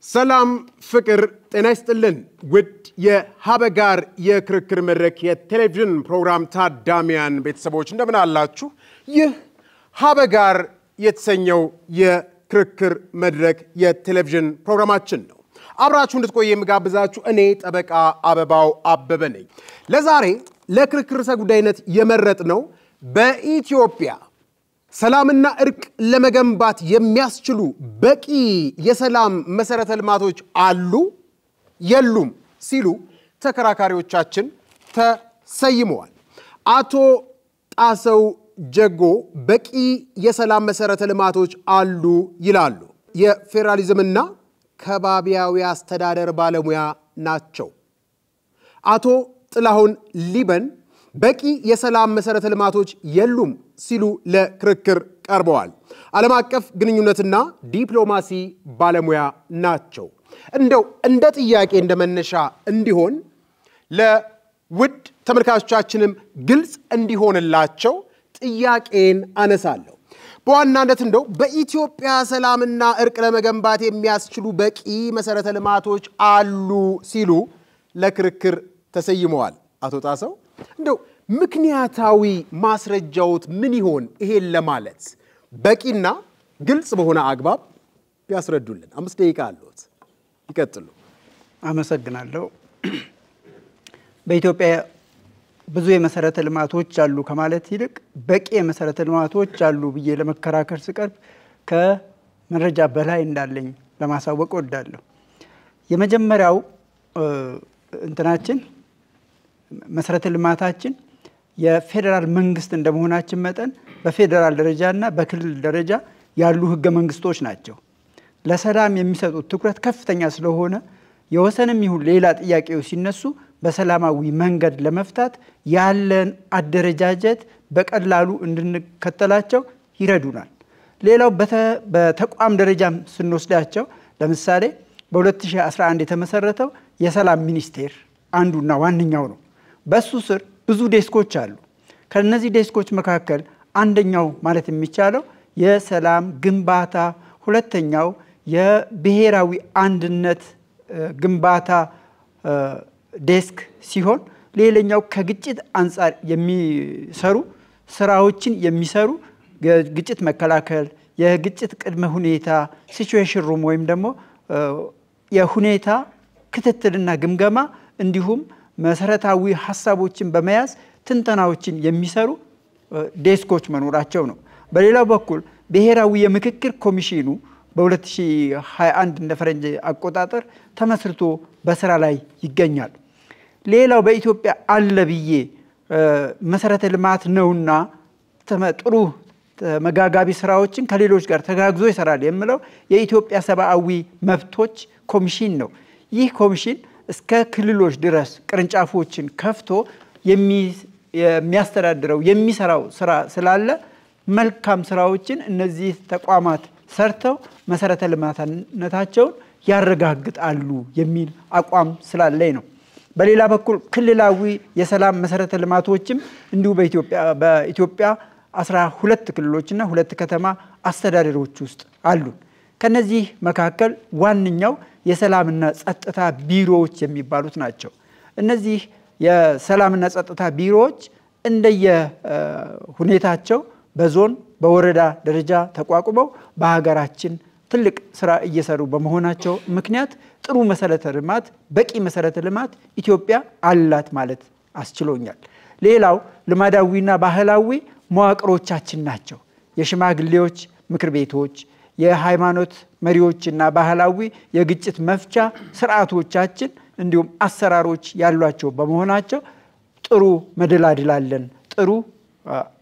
ሰላም ፍቅር ጤና ይስጥልን ውድ የሀበጋር የክርክር መድረክ የቴሌቪዥን ፕሮግራም ታዳሚያን ቤተሰቦች እንደምን አላችሁ? ይህ ሀበጋር የተሰኘው የክርክር መድረክ የቴሌቪዥን ፕሮግራማችን ነው። አብራችሁ እንድትቆዩ የምጋብዛችሁ እኔ ጠበቃ አበባው አበበ ነኝ። ለዛሬ ለክርክር ርዕሰ ጉዳይነት የመረጥነው በኢትዮጵያ ሰላምና እርቅ ለመገንባት የሚያስችሉ በቂ የሰላም መሰረተ ልማቶች አሉ የሉም ሲሉ ተከራካሪዎቻችን ተሰይመዋል። አቶ ጣሰው ጀጎ በቂ የሰላም መሰረተ ልማቶች አሉ ይላሉ። የፌዴራሊዝምና ከባቢያዊ አስተዳደር ባለሙያ ናቸው። አቶ ጥላሁን ሊበን በቂ የሰላም መሰረተ ልማቶች የሉም ሲሉ ለክርክር ቀርበዋል። ዓለም አቀፍ ግንኙነትና ዲፕሎማሲ ባለሙያ ናቸው። እንደው እንደ ጥያቄ እንደመነሻ እንዲሆን ለውድ ተመልካቾቻችንም ግልጽ እንዲሆንላቸው ጥያቄን አነሳለሁ። በዋናነት እንደው በኢትዮጵያ ሰላምና እርቅ ለመገንባት የሚያስችሉ በቂ መሰረተ ልማቶች አሉ ሲሉ ለክርክር ተሰይመዋል። አቶ ጣሰው እንደው ምክንያታዊ ማስረጃዎት ምን ይሆን ይሄን ለማለት በቂና ግልጽ በሆነ አግባብ ቢያስረዱልን። 5 ደቂቃ አለዎት፣ ይቀጥሉ። አመሰግናለሁ። በኢትዮጵያ ብዙ የመሰረተ ልማቶች አሉ ከማለት ይልቅ በቂ የመሰረተ ልማቶች አሉ ብዬ ለመከራከር ስቀርብ ከመረጃ በላይ እንዳለኝ ለማሳወቅ እወዳለሁ። የመጀመሪያው እንትናችን መሰረተ ልማታችን የፌደራል መንግስት እንደመሆናችን መጠን በፌደራል ደረጃና በክልል ደረጃ ያሉ ህገ መንግስቶች ናቸው። ለሰላም የሚሰጡት ትኩረት ከፍተኛ ስለሆነ የወሰንም ይሁን ሌላ ጥያቄዎች ሲነሱ በሰላማዊ መንገድ ለመፍታት ያለን አደረጃጀት በቀላሉ እንድንከተላቸው ይረዱናል። ሌላው በተቋም ደረጃም ስንወስዳቸው ለምሳሌ በ2011 የተመሰረተው የሰላም ሚኒስቴር አንዱና ዋነኛው ነው። በሱ ስር ብዙ ዴስኮች አሉ። ከነዚህ ዴስኮች መካከል አንደኛው ማለት የሚቻለው የሰላም ግንባታ፣ ሁለተኛው የብሔራዊ አንድነት ግንባታ ዴስክ ሲሆን ሌላኛው ከግጭት አንፃር የሚሰሩ ስራዎችን የሚሰሩ ግጭት መከላከል፣ የግጭት ቅድመ ሁኔታ ሲቹዌሽን ሩም ወይም ደግሞ የሁኔታ ክትትልና ግምገማ እንዲሁም መሰረታዊ ሐሳቦችን በመያዝ ትንተናዎችን የሚሰሩ ዴስኮች መኖራቸው ነው። በሌላው በኩል ብሔራዊ የምክክር ኮሚሽኑ በ2021 እንደ ፈረንጅ አቆጣጠር ተመስርቶ በስራ ላይ ይገኛል። ሌላው በኢትዮጵያ አለ ብዬ መሰረተ ልማት ነውና ጥሩ መጋጋቢ ስራዎችን ከሌሎች ጋር ተጋግዞ ይሰራል የሚለው የኢትዮጵያ ሰብአዊ መብቶች ኮሚሽን ነው። ይህ ኮሚሽን እስከ ክልሎች ድረስ ቅርንጫፎችን ከፍቶ የሚያስተዳድረው የሚሰራው ስራ ስላለ መልካም ስራዎችን እነዚህ ተቋማት ሰርተው መሰረተ ልማትነታቸውን ያረጋግጣሉ የሚል አቋም ስላለኝ ነው። በሌላ በኩል ክልላዊ የሰላም መሰረተ ልማቶችም እንዲሁ በኢትዮጵያ 12 ክልሎችና 2 ከተማ አስተዳደሮች ውስጥ አሉ። ከነዚህ መካከል ዋነኛው የሰላምና ጸጥታ ቢሮዎች የሚባሉት ናቸው። እነዚህ የሰላምና ጸጥታ ቢሮዎች እንደየ ሁኔታቸው በዞን በወረዳ ደረጃ ተቋቁመው በሀገራችን ትልቅ ስራ እየሰሩ በመሆናቸው ምክንያት ጥሩ መሰረተ ልማት በቂ መሰረተ ልማት ኢትዮጵያ አላት ማለት አስችሎኛል። ሌላው ልማዳዊና ባህላዊ መዋቅሮቻችን ናቸው። የሽማግሌዎች ምክር ቤቶች፣ የሃይማኖት መሪዎችና ባህላዊ የግጭት መፍቻ ስርዓቶቻችን እንዲሁም አሰራሮች ያሏቸው በመሆናቸው ጥሩ መደላድል አለን፣ ጥሩ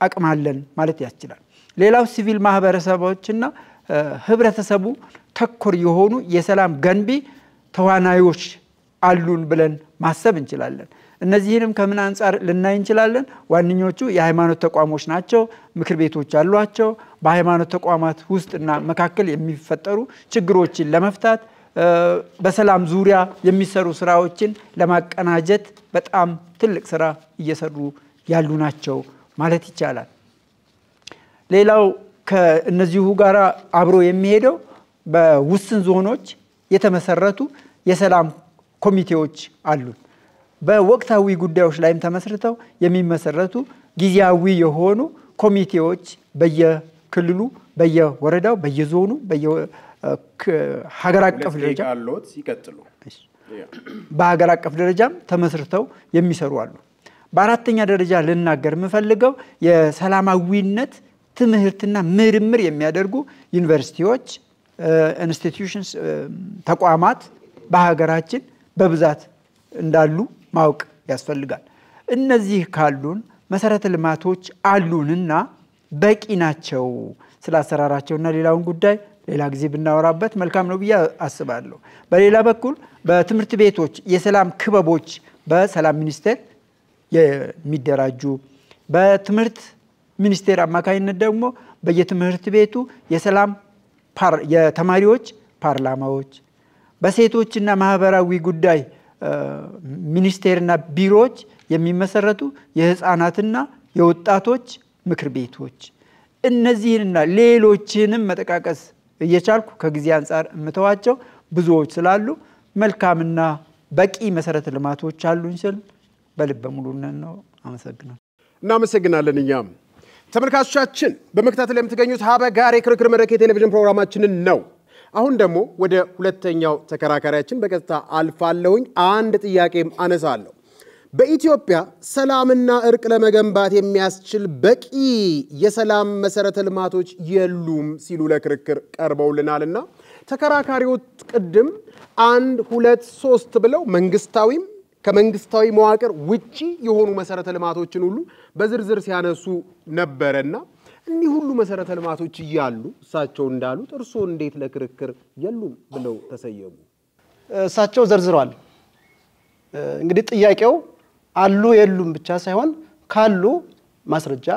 አቅም አለን ማለት ያስችላል። ሌላው ሲቪል ማህበረሰቦችና ህብረተሰቡ ተኮር የሆኑ የሰላም ገንቢ ተዋናዮች አሉን ብለን ማሰብ እንችላለን። እነዚህንም ከምን አንፃር ልናይ እንችላለን? ዋነኞቹ የሃይማኖት ተቋሞች ናቸው። ምክር ቤቶች አሏቸው። በሃይማኖት ተቋማት ውስጥና መካከል የሚፈጠሩ ችግሮችን ለመፍታት በሰላም ዙሪያ የሚሰሩ ስራዎችን ለማቀናጀት በጣም ትልቅ ስራ እየሰሩ ያሉ ናቸው ማለት ይቻላል። ሌላው ከነዚሁ ጋር አብሮ የሚሄደው በውስን ዞኖች የተመሰረቱ የሰላም ኮሚቴዎች አሉ። በወቅታዊ ጉዳዮች ላይም ተመስርተው የሚመሰረቱ ጊዜያዊ የሆኑ ኮሚቴዎች በየክልሉ በየወረዳው በየዞኑ በየሀገር አቀፍ ደረጃ አሉት ይቀጥሉ በሀገር አቀፍ ደረጃም ተመስርተው የሚሰሩ አሉ። በአራተኛ ደረጃ ልናገር የምፈልገው የሰላማዊነት ትምህርትና ምርምር የሚያደርጉ ዩኒቨርሲቲዎች ኢንስቲትዩሽንስ ተቋማት በሀገራችን በብዛት እንዳሉ ማወቅ ያስፈልጋል። እነዚህ ካሉን መሰረተ ልማቶች አሉንና በቂ ናቸው። ስላሰራራቸውና ሌላውን ጉዳይ ሌላ ጊዜ ብናወራበት መልካም ነው ብዬ አስባለሁ። በሌላ በኩል በትምህርት ቤቶች የሰላም ክበቦች በሰላም ሚኒስቴር የሚደራጁ በትምህርት ሚኒስቴር አማካይነት ደግሞ በየትምህርት ቤቱ የሰላም የተማሪዎች ፓርላማዎች በሴቶችና ማህበራዊ ጉዳይ ሚኒስቴርና ቢሮዎች የሚመሰረቱ የህፃናትና የወጣቶች ምክር ቤቶች እነዚህንና ሌሎችንም መጠቃቀስ እየቻልኩ ከጊዜ አንፃር እምተዋቸው ብዙዎች ስላሉ መልካምና በቂ መሰረተ ልማቶች አሉን ስል በልበ ሙሉነት ነው። አመሰግናለሁ። እናመሰግናለን። እኛም ተመልካቾቻችን በመከታተል የምትገኙት ሀበጋር የክርክር መድረክ የቴሌቪዥን ፕሮግራማችንን ነው። አሁን ደግሞ ወደ ሁለተኛው ተከራካሪያችን በቀጥታ አልፋለሁኝ። አንድ ጥያቄም አነሳለሁ። በኢትዮጵያ ሰላምና እርቅ ለመገንባት የሚያስችል በቂ የሰላም መሰረተ ልማቶች የሉም ሲሉ ለክርክር ቀርበውልናልና ተከራካሪዎች ቅድም 1 2 3 ብለው መንግስታዊም ከመንግስታዊ መዋቅር ውጪ የሆኑ መሰረተ ልማቶችን ሁሉ በዝርዝር ሲያነሱ ነበርና እኒ ሁሉ መሰረተ ልማቶች ይያሉ እሳቸው እንዳሉት እርሶ እንዴት ለክርክር የሉም ብለው ተሰየሙ? እሳቸው ዘርዝረዋል። እንግዲህ ጥያቄው አሉ የሉም ብቻ ሳይሆን ካሉ ማስረጃ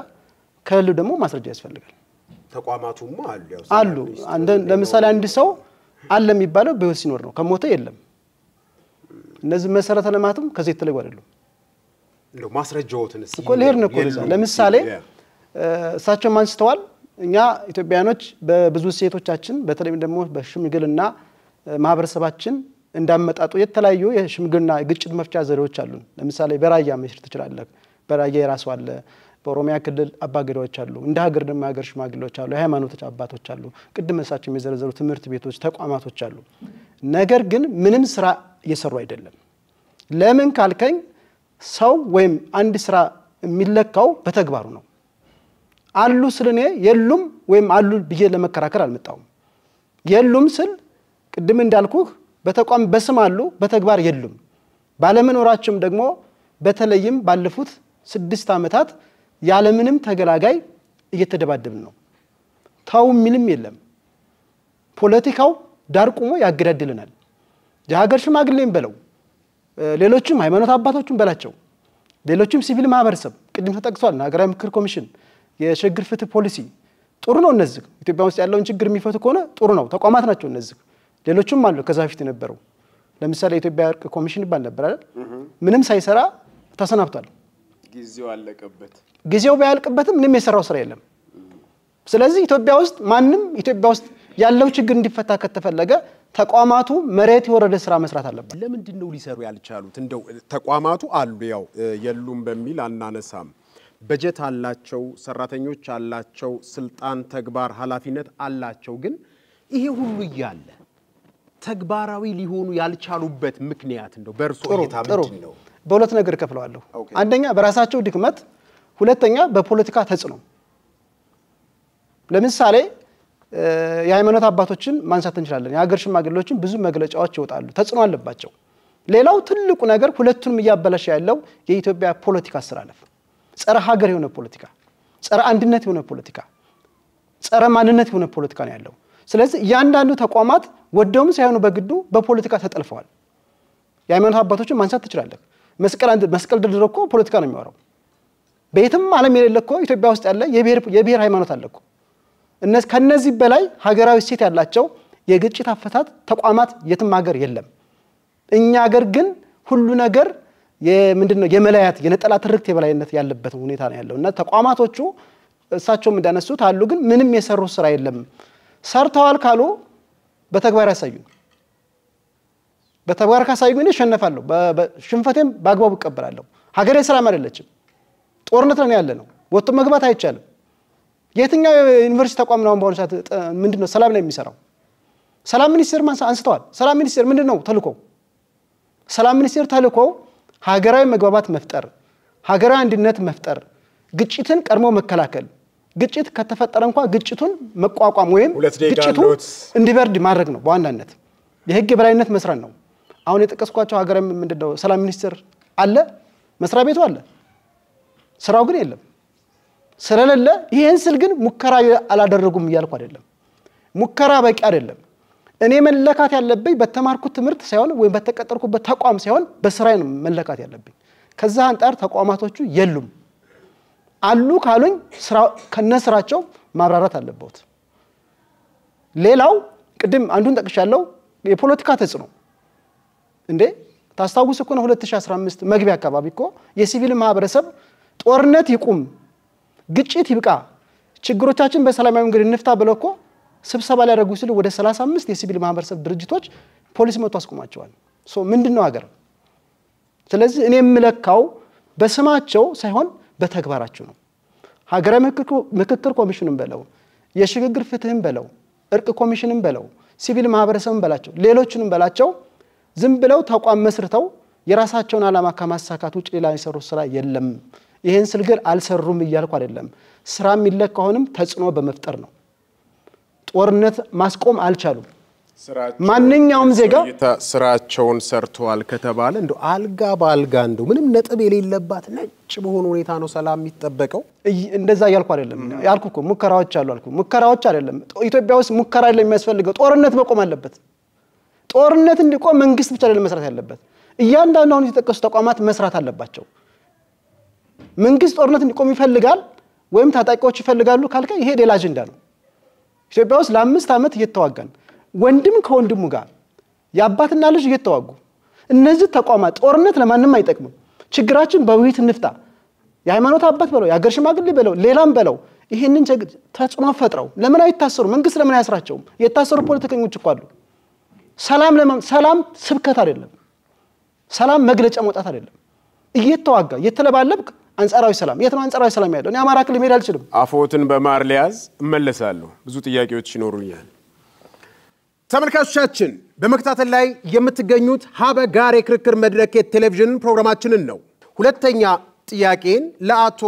ከሉ ደግሞ ማስረጃ ያስፈልጋል። ተቋማቱም አሉ ለምሳሌ አንድ ሰው አለ የሚባለው በህይወት ሲኖር ነው። ከሞተ የለም። እነዚህ መሰረተ ልማትም ከዚህ የተለዩ አይደሉም። እንደው ማስረጃዎትን እኮ ለሄድ ነው። ለምሳሌ እሳቸው ማንስተዋል እኛ ኢትዮጵያኖች በብዙ ሴቶቻችን በተለይም ደግሞ በሽምግልና ማህበረሰባችን እንዳመጣጡ የተለያዩ የሽምግልና ግጭት መፍቻ ዘዴዎች አሉ። ለምሳሌ በራያ መሽር ትችላለህ። በራያ የራሱ አለ። በኦሮሚያ ክልል አባገዳዎች አሉ። እንደ ሀገር ደግሞ ሀገር ሽማግሌዎች አሉ። የሃይማኖቶች አባቶች አሉ። ቅድም እሳቸው የሚዘረዘሩ ትምህርት ቤቶች ተቋማቶች አሉ። ነገር ግን ምንም ስራ እየሰሩ አይደለም። ለምን ካልከኝ ሰው ወይም አንድ ስራ የሚለካው በተግባሩ ነው። አሉ ስለኔ የሉም ወይም አሉ ብዬ ለመከራከር አልመጣውም። የሉም ስል ቅድም እንዳልኩህ በተቋም በስም አሉ በተግባር የሉም። ባለመኖራቸውም ደግሞ በተለይም ባለፉት 6 ዓመታት ያለምንም ተገላጋይ እየተደባደብን ነው። ታው ምንም የለም። ፖለቲካው ዳር ቆሞ ያገዳድልናል። የሀገር ሽማግሌም በለው ሌሎችም ሃይማኖት አባቶችም በላቸው ሌሎችም ሲቪል ማህበረሰብ ቅድም ተጠቅሷል። ሀገራዊ ምክር ኮሚሽን የሽግግር ፍትህ ፖሊሲ ጥሩ ነው። እነዚህ ኢትዮጵያ ውስጥ ያለውን ችግር የሚፈቱ ከሆነ ጥሩ ነው። ተቋማት ናቸው እነዚህ። ሌሎችም አሉ ከዛ በፊት የነበረው ለምሳሌ የኢትዮጵያ እርቅ ኮሚሽን ይባል ነበር አይደል? ምንም ሳይሰራ ተሰናብቷል። ጊዜው አለቀበት። ጊዜው ባያልቅበትም ምንም የሰራው ስራ የለም። ስለዚህ ኢትዮጵያ ውስጥ ማንንም ኢትዮጵያ ውስጥ ያለው ችግር እንዲፈታ ከተፈለገ ተቋማቱ መሬት የወረደ ስራ መስራት አለበት። ለምንድን ነው ሊሰሩ ያልቻሉት? እንደው ተቋማቱ አሉ ያው የሉም በሚል አናነሳም። በጀት አላቸው፣ ሰራተኞች አላቸው፣ ስልጣን ተግባር ኃላፊነት አላቸው። ግን ይሄ ሁሉ ይያለ ተግባራዊ ሊሆኑ ያልቻሉበት ምክንያት እንደው በእርሶ እይታ ምንድነው? በሁለት ነገር ከፍለዋለሁ። አንደኛ በራሳቸው ድክመት፣ ሁለተኛ በፖለቲካ ተጽዕኖ። ለምሳሌ የሃይማኖት አባቶችን ማንሳት እንችላለን። የሀገር ሽማግሌዎችን ብዙ መግለጫዎች ይወጣሉ፣ ተጽዕኖ አለባቸው። ሌላው ትልቁ ነገር ሁለቱንም እያበላሸ ያለው የኢትዮጵያ ፖለቲካ አስተላለፍ ጸረ ሀገር የሆነ ፖለቲካ፣ ጸረ አንድነት የሆነ ፖለቲካ፣ ጸረ ማንነት የሆነ ፖለቲካ ነው ያለው። ስለዚህ ያንዳንዱ ተቋማት ወደውም ሳይሆኑ በግዱ በፖለቲካ ተጠልፈዋል። የሃይማኖት አባቶችን ማንሳት ትችላለህ። መስቀል ድርድር እኮ ፖለቲካ ነው የሚያወራው። በየትም ዓለም የሌለ እኮ ኢትዮጵያ ውስጥ ያለ የብሔር ሃይማኖት አለ እኮ። ከነዚህ በላይ ሀገራዊ ሴት ያላቸው የግጭት አፈታት ተቋማት የትም ሀገር የለም። እኛ ሀገር ግን ሁሉ ነገር የምንድነው የመላያት የነጠላ ትርክት የበላይነት ያለበት ሁኔታ ነው ያለውና ተቋማቶቹ እሳቸውም እንዳነሱት አሉ፣ ግን ምንም የሰሩ ስራ የለም። ሰርተዋል ካሉ በተግባር ያሳዩ። በተግባር ካሳዩኝ እሸነፋለሁ በሽንፈቴም በአግባቡ እቀበላለሁ ሀገሬ ሰላም አይደለችም ጦርነት ላይ ያለ ነው ወጥቶ መግባት አይቻልም የትኛው ዩኒቨርሲቲ ተቋም ነው ባሁን ሰዓት ምንድነው ሰላም ላይ የሚሰራው ሰላም ሚኒስቴር አንስተዋል ሰላም ሚኒስቴር ምንድነው ተልኮ ሰላም ሚኒስቴር ተልኮ ሀገራዊ መግባባት መፍጠር ሀገራዊ አንድነት መፍጠር ግጭትን ቀድሞ መከላከል ግጭት ከተፈጠረ እንኳን ግጭቱን መቋቋም ወይም ግጭቱ እንዲበርድ ማድረግ ነው በዋናነት የህግ የበላይነት መስራት ነው አሁን የጠቀስኳቸው ሀገራዊ ምንድነው ሰላም ሚኒስቴር አለ መስሪያ ቤቱ አለ ስራው ግን የለም ስለሌለ ይሄን ስል ግን ሙከራ አላደረጉም ይያልኩ አይደለም ሙከራ በቂ አይደለም እኔ መለካት ያለብኝ በተማርኩት ትምህርት ሳይሆን ወይ በተቀጠርኩበት ተቋም ሳይሆን በስራዬ ነው መለካት ያለብኝ ከዛ አንጣር ተቋማቶቹ የሉም አሉ ካሉኝ ስራው ከነስራቸው ማብራራት አለበት ሌላው ቅድም አንዱን ጠቅሻለሁ የፖለቲካ ተጽዕኖ እንዴ ታስታውስ እኮ ነው 2015 መግቢያ አካባቢ እኮ የሲቪል ማህበረሰብ ጦርነት ይቁም ግጭት ይብቃ ችግሮቻችን በሰላማዊ መንገድ እንፍታ ብለው እኮ ስብሰባ ላይ ያደረጉ ሲሉ ወደ 35 የሲቪል ማህበረሰብ ድርጅቶች ፖሊስ መጥቶ አስቆማቸዋል ምንድነው ሀገር ስለዚህ እኔ የምለካው በስማቸው ሳይሆን በተግባራቸው ነው ሀገራዊ ምክክር ኮሚሽንም በለው የሽግግር ፍትህም በለው እርቅ ኮሚሽንም በለው ሲቪል ማህበረሰብም በላቸው ሌሎችንም በላቸው ዝም ብለው ተቋም መስርተው የራሳቸውን ዓላማ ከማሳካት ውጭ ሌላ የሰሩ ስራ የለም ይሄን ስልግል አልሰሩም ይያልኩ አይደለም ስራ የሚለካውንም ተጽዕኖ በመፍጠር ነው ጦርነት ማስቆም አልቻሉም ማንኛውም ዜጋ ስራቸውን ሰርተዋል ከተባለ እንደው አልጋ ባልጋ እንደው ምንም ነጥብ የሌለባት ነጭ በሆነ ሁኔታ ነው ሰላም የሚጠበቀው እንደዛ ያልኩ አይደለም ያልኩ ሙከራዎች አሉ አልኩ ሙከራዎች አይደለም ኢትዮጵያ ውስጥ ሙከራ አይደለም የሚያስፈልገው ጦርነት መቆም አለበት ጦርነት እንዲቆም መንግስት ብቻ አይደለም መስራት ያለበት እያንዳንዱ አሁን የተጠቀሱ ተቋማት መስራት አለባቸው መንግስት ጦርነት እንዲቆም ይፈልጋል ወይም ታጣቂዎች ይፈልጋሉ ካልከ ይሄ ሌላ አጀንዳ ነው ኢትዮጵያ ውስጥ ለ5 አመት እየተዋጋን ወንድም ከወንድሙ ጋር ያባትና ልጅ እየተዋጉ እነዚህ ተቋማት ጦርነት ለማንንም አይጠቅምም ችግራችን በውይይት እንፍታ የሃይማኖት አባት በለው የሀገር ሽማግሌ በለው ሌላም በለው ይሄንን ተጽዕኖ ፈጥረው ለምን አይታሰሩ መንግስት ለምን አያስራቸውም የታሰሩ ፖለቲከኞች እኮ አሉ ሰላም ስብከት አይደለም ሰላም መግለጫ መውጣት አይደለም እየተዋጋ እየተለባለብክ አንጻራዊ ሰላም የት ነው አንጻራዊ ሰላም ያለው እኔ አማራ ክልል መሄድ አልችልም አፎትን በማር ሊያዝ እመለሳለሁ ብዙ ጥያቄዎች ይኖሩኛል ተመልካቾቻችን በመከታተል ላይ የምትገኙት ሀበጋር የክርክር መድረክ የቴሌቪዥን ፕሮግራማችንን ነው ሁለተኛ ጥያቄን ለአቶ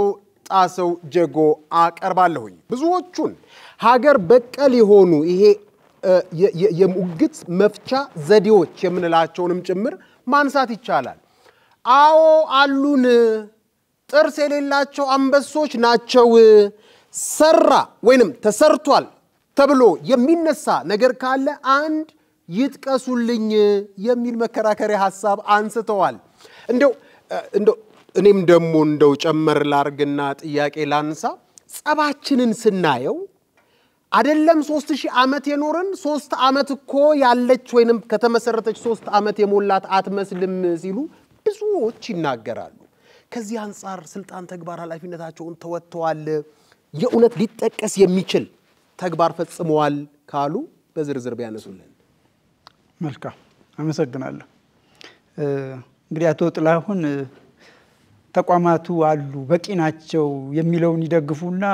ጣሰው ጀጎ አቀርባለሁኝ ብዙዎቹን ሀገር በቀል የሆኑ ይሄ የሙግት መፍቻ ዘዴዎች የምንላቸውንም ጭምር ማንሳት ይቻላል አዎ አሉን ጥርስ የሌላቸው አንበሶች ናቸው ሰራ ወይንም ተሰርቷል ተብሎ የሚነሳ ነገር ካለ አንድ ይጥቀሱልኝ የሚል መከራከሪያ ሐሳብ አንስተዋል እንደው እኔም ደሞ እንደው ጨመር ላርግና ጥያቄ ላንሳ ጸባችንን ስናየው አይደለም 3000 ዓመት የኖርን 3 ዓመት እኮ ያለች ወይንም ከተመሰረተች 3 ዓመት የሞላት አትመስልም ሲሉ ብዙዎች ይናገራሉ ከዚህ አንፃር ስልጣን ተግባር ኃላፊነታቸውን ተወጥተዋል የኡነት ሊጠቀስ የሚችል ተግባር ፈጽመዋል ካሉ በዝርዝር ቢያነሱልን መልካም አመሰግናለሁ እንግዲህ አቶ ጥላሁን ተቋማቱ አሉ በቂ ናቸው የሚለውን ይደግፉና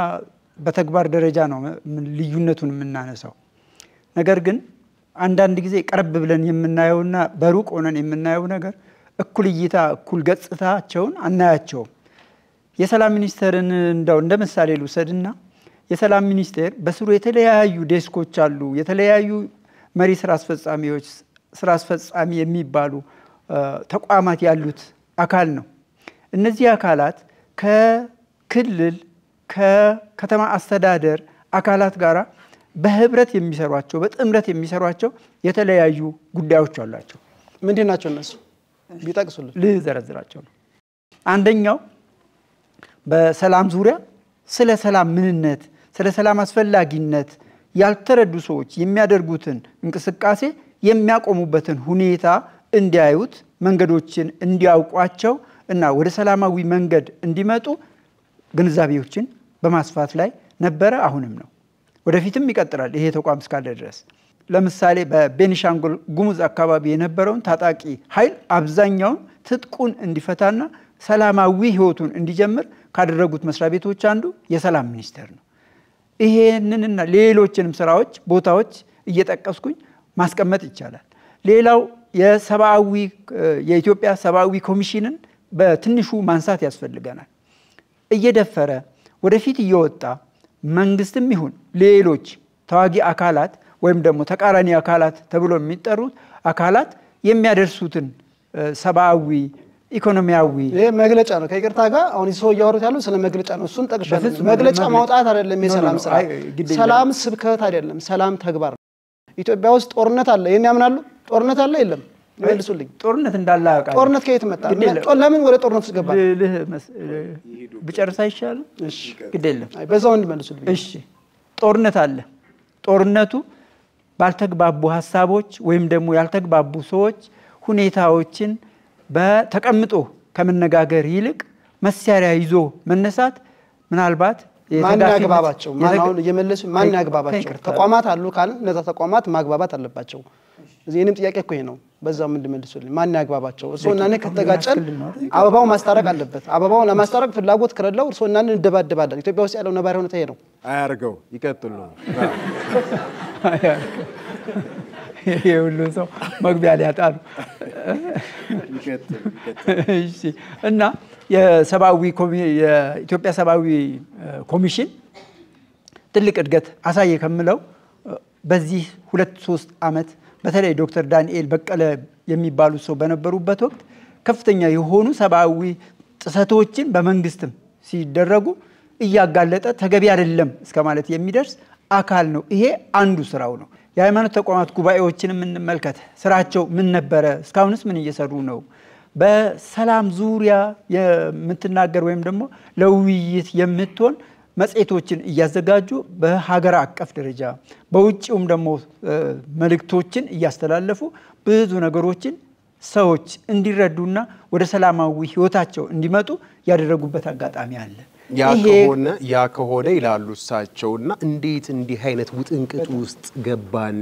በተግባር ደረጃ ነው ልዩነቱን የምናነሳው ነገር ግን አንዳንድ ጊዜ ቀርብ ብለን የምናየውና በሩቅ ሆነን የምናየው ነገር እኩል እይታ እኩል ገጽታቸውን አናያቸውም የሰላም ሚኒስቴርን እንደው እንደ ምሳሌ ልውሰድና የሰላም ሚኒስቴር በስሩ የተለያዩ ዴስኮች አሉ የተለያዩ መሪ ስራ አስፈጻሚ የሚባሉ ተቋማት ያሉት አካል ነው እነዚህ አካላት ከክልል ከከተማ አስተዳደር አካላት ጋራ በህብረት የሚሰሯቸው በጥምረት የሚሰሯቸው የተለያዩ ጉዳዮች አሏቸው ምንድናቸው እነሱ ቢጠቅሱልን ልዘረዝራቸው ነው አንደኛው በሰላም ዙሪያ ስለ ሰላም ምንነት ስለ ሰላም አስፈላጊነት ያልተረዱ ሰዎች የሚያደርጉትን እንቅስቃሴ የሚያቆሙበትን ሁኔታ እንዲያዩት መንገዶችን እንዲያውቋቸው እና ወደ ሰላማዊ መንገድ እንዲመጡ ግንዛቤዎችን በማስፋት ላይ ነበረ አሁንም ነው ወደፊትም ይቀጥላል ይሄ ተቋም እስካለ ድረስ ለምሳሌ በቤኒሻንጉል ጉሙዝ አካባቢ የነበረውን ታጣቂ ኃይል አብዛኛውን ትጥቁን እንዲፈታና ሰላማዊ ህይወቱን እንዲጀምር ካደረጉት መስሪያ ቤቶች አንዱ የሰላም ሚኒስቴር ነው። ይሄንንና ሌሎችንም ስራዎች ቦታዎች እየጠቀስኩኝ ማስቀመጥ ይቻላል። ሌላው የኢትዮጵያ ሰብአዊ ኮሚሽንን በትንሹ ማንሳት ያስፈልገናል። እየደፈረ ወደፊት እየወጣ መንግስትም ይሁን ሌሎች ተዋጊ አካላት ወይም ደግሞ ተቃራኒ አካላት ተብሎ የሚጠሩት አካላት የሚያደርሱትን ሰብአዊ ኢኮኖሚያዊ ይሄ መግለጫ ነው። ከይቅርታ ጋር አሁን ሰው ያወሩት ያለው ስለ መግለጫ ነው። እሱን ጠቅሻለሁ። መግለጫ ማውጣት አይደለም የሰላም ስራ። ሰላም ስብከት አይደለም፣ ሰላም ተግባር ነው። ኢትዮጵያ ውስጥ ጦርነት አለ። ይሄን ያምናሉ? ጦርነት አለ የለም? መልሱልኝ። ጦርነት እንዳለ አውቃለሁ። ጦርነት ከየት መጣ? ለምን ወደ ጦርነት ውስጥ ገባ? ብጨርስ አይሻልም? እሺ ግድ የለም። በዛው እንድመልሱልኝ። እሺ ጦርነት አለ። ጦርነቱ ባልተግባቡ ሐሳቦች ወይም ደግሞ ያልተግባቡ ሰዎች ሁኔታዎችን በተቀምጦ ከመነጋገር ይልቅ መሳሪያ ይዞ መነሳት ምናልባት ማን ያግባባቸው? ማን እየመለሱ ማን ያግባባቸው? ተቋማት አሉ ካለ እነዛ ተቋማት ማግባባት አለባቸው። እዚህንም ጥያቄ እኮ ይሄ ነው። በዛው እንድመልሱልኝ ማን ያግባባቸው? እርሶና እኔ ከተጋጨን አበባው ማስታረቅ አለበት። አበባውን ለማስታረቅ ፍላጎት ከሌለው እርሶና እኔ እንደባደባለን። ኢትዮጵያ ውስጥ ያለው ነባራዊ ሁኔታ ይሄ ነው። አያርገው ይቀጥሉ። የሁሉ ሰው መግቢያ ሊያጣሉ። እሺ እና የኢትዮጵያ ሰብአዊ ኮሚሽን ትልቅ እድገት አሳየ ከምለው በዚህ 2-3 አመት በተለይ ዶክተር ዳንኤል በቀለ የሚባሉ ሰው በነበሩበት ወቅት ከፍተኛ የሆኑ ሰብአዊ ጥሰቶችን በመንግስትም ሲደረጉ እያጋለጠ ተገቢ አይደለም እስከማለት የሚደርስ አካል ነው። ይሄ አንዱ ስራው ነው። የሃይማኖት ተቋማት ጉባኤዎችንም እንመልከት። ስራቸው ምን ነበረ? እስካሁንስ ምን እየሰሩ ነው? በሰላም ዙሪያ የምትናገር ወይም ደግሞ ለውይይት የምትሆን መጽሔቶችን እያዘጋጁ በሀገር አቀፍ ደረጃ በውጪውም ደግሞ መልእክቶችን እያስተላለፉ ብዙ ነገሮችን ሰዎች እንዲረዱና ወደ ሰላማዊ ህይወታቸው እንዲመጡ ያደረጉበት አጋጣሚ አለ። ያ ከሆነ ይላሉ እሳቸውና እንዴት እንዲህ አይነት ውጥንቅጥ ውስጥ ገባን?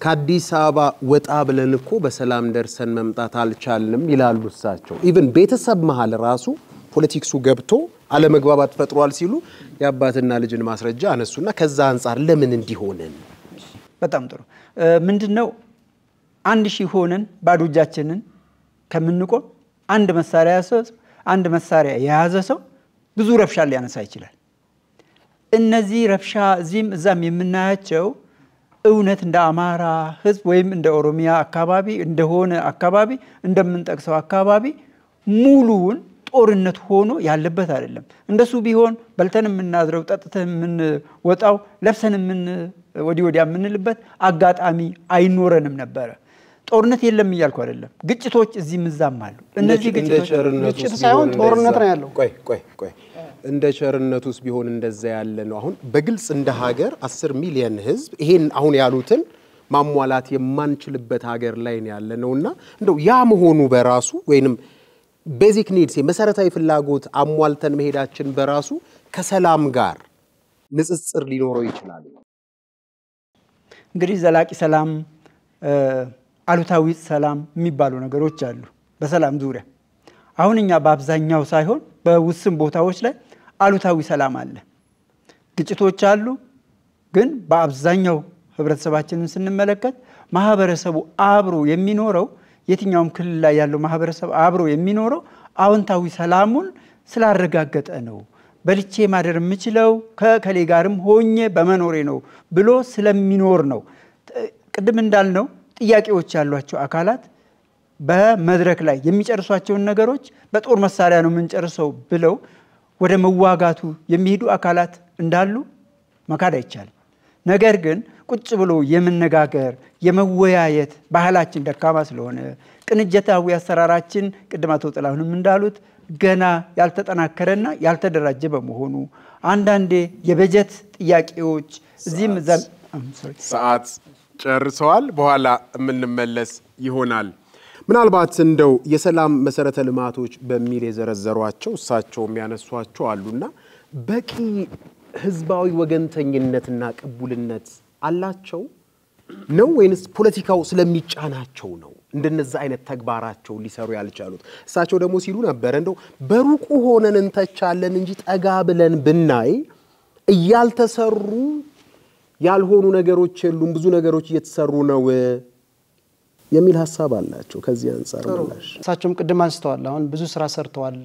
ከአዲስ አበባ ወጣ ብለን እኮ በሰላም ደርሰን መምጣት አልቻልንም ይላሉ እሳቸው። ኢቭን ቤተሰብ መሃል ራሱ ፖለቲክሱ ገብቶ አለመግባባት ፈጥሯል ሲሉ የአባትና ልጅን ማስረጃ አነሱና ከዛ አንፃር ለምን እንዲሆነን? በጣም ጥሩ። ምንድነው 1000 ሆነን ባዶ እጃችንን ከምንቆም አንድ መሳሪያ የያዘ ሰው ብዙ ረብሻ ሊያነሳ ይችላል። እነዚህ ረብሻ እዚህም እዛም የምናያቸው እውነት እንደ አማራ ህዝብ ወይም እንደ ኦሮሚያ አካባቢ እንደሆነ አካባቢ እንደምንጠቅሰው አካባቢ ሙሉውን ጦርነት ሆኖ ያለበት አይደለም። እንደሱ ቢሆን በልተን የምናድረው ጠጥተን የምንወጣው ለብሰን ወዲያ የምንልበት አጋጣሚ አይኖረንም ነበር። ጦርነት የለም እያልኩ አይደለም። ግጭቶች እዚህም እዛም አሉ። እነዚህ ግጭት ሳይሆን ጦርነት ነው ያለው። ቆይ እንደ ቸርነቱስ ቢሆን እንደዛ ያለ ነው። አሁን በግልጽ እንደ ሀገር 10 ሚሊዮን ህዝብ ይሄን አሁን ያሉትን ማሟላት የማንችልበት ሀገር ላይ ነው ያለ ነውና እንደው ያ መሆኑ በራሱ ወይንም ቤዚክ ኒድስ መሰረታዊ ፍላጎት አሟልተን መሄዳችን በራሱ ከሰላም ጋር ንጽጽር ሊኖረው ይችላል። እንግዲህ ዘላቂ ሰላም አሉታዊ ሰላም የሚባሉ ነገሮች አሉ በሰላም ዙሪያ። አሁን እኛ በአብዛኛው ሳይሆን በውስን ቦታዎች ላይ አሉታዊ ሰላም አለ። ግጭቶች አሉ። ግን በአብዛኛው ህብረተሰባችንን ስንመለከት ማህበረሰቡ አብሮ የሚኖረው የትኛውም ክልል ላይ ያለው ማህበረሰብ አብሮ የሚኖረው አዎንታዊ ሰላሙን ስላረጋገጠ ነው። በልቼ ማደር የምችለው ከከሌ ጋርም ሆኜ በመኖሬ ነው ብሎ ስለሚኖር ነው። ቅድም እንዳልነው ጥያቄዎች ያሏቸው አካላት በመድረክ ላይ የሚጨርሷቸውን ነገሮች በጦር መሳሪያ ነው የምንጨርሰው ብለው ወደ መዋጋቱ የሚሄዱ አካላት እንዳሉ መካድ አይቻልም። ነገር ግን ቁጭ ብሎ የመነጋገር የመወያየት ባህላችን ደካማ ስለሆነ ቅንጅታዊ አሰራራችን ቅድም አቶ ጥላሁንም እንዳሉት ገና ያልተጠናከረና ያልተደራጀ በመሆኑ አንዳንዴ የበጀት ጥያቄዎች እዚህም እዛም ሰዓት ጨርሰዋል። በኋላ የምንመለስ ይሆናል። ምናልባት እንደው የሰላም መሰረተ ልማቶች በሚል የዘረዘሯቸው እሳቸው የሚያነሷቸው አሉና በቂ ህዝባዊ ወገንተኝነትና ቅቡልነት አላቸው ነው ወይንስ ፖለቲካው ስለሚጫናቸው ነው እንደነዛ አይነት ተግባራቸው ሊሰሩ ያልቻሉት? እሳቸው ደግሞ ሲሉ ነበር እንደው በሩቁ ሆነን እንተቻለን እንጂ ጠጋ ብለን ብናይ እያልተሰሩ ያልሆኑ ነገሮች የሉም፣ ብዙ ነገሮች እየተሰሩ ነው የሚል ሐሳብ አላቸው። ከዚህ አንፃር ማለት እሳቸውም ቅድም አንስተዋል። አሁን ብዙ ስራ ሰርተዋል።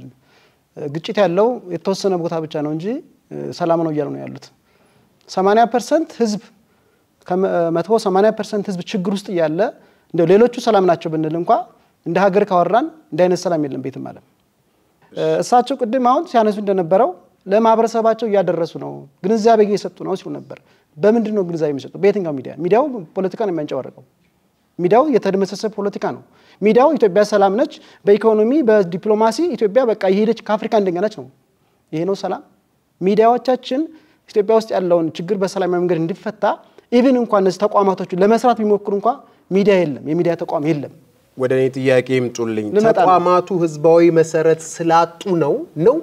ግጭት ያለው የተወሰነ ቦታ ብቻ ነው እንጂ ሰላም ነው እያሉ ነው ያሉት። 80% ህዝብ ከ180% ህዝብ ችግር ውስጥ ያለ እንደው ሌሎቹ ሰላም ናቸው ብንል እንኳን እንደ ሀገር ካወራን እንደ አይነት ሰላም የለም ቤትም ማለት እሳቸው ቅድም አሁን ሲያነሱ እንደነበረው ለማህበረሰባቸው እያደረሱ ነው፣ ግንዛቤ እየሰጡ ነው ሲሉ ነበር። በምንድን ነው ግንዛቤ የሚሰጡ? በየትኛው ሚዲያ? ሚዲያው ፖለቲካ ነው የሚያንጨዋርቀው። ሚዲያው የተደመሰሰ ፖለቲካ ነው። ሚዲያው ኢትዮጵያ ሰላም ነች፣ በኢኮኖሚ በዲፕሎማሲ ኢትዮጵያ በቃ ይሄደች ከአፍሪካ አንደኛ ነች ነው። ይሄ ነው ሰላም? ሚዲያዎቻችን ኢትዮጵያ ውስጥ ያለውን ችግር በሰላማዊ መንገድ እንዲፈታ ኢቭን እንኳን እነዚህ ተቋማቶቹ ለመስራት ቢሞክሩ እንኳን ሚዲያ የለም፣ የሚዲያ ተቋም የለም። ወደ እኔ ጥያቄ ይምጡልኝ። ተቋማቱ ህዝባዊ መሰረት ስላጡ ነው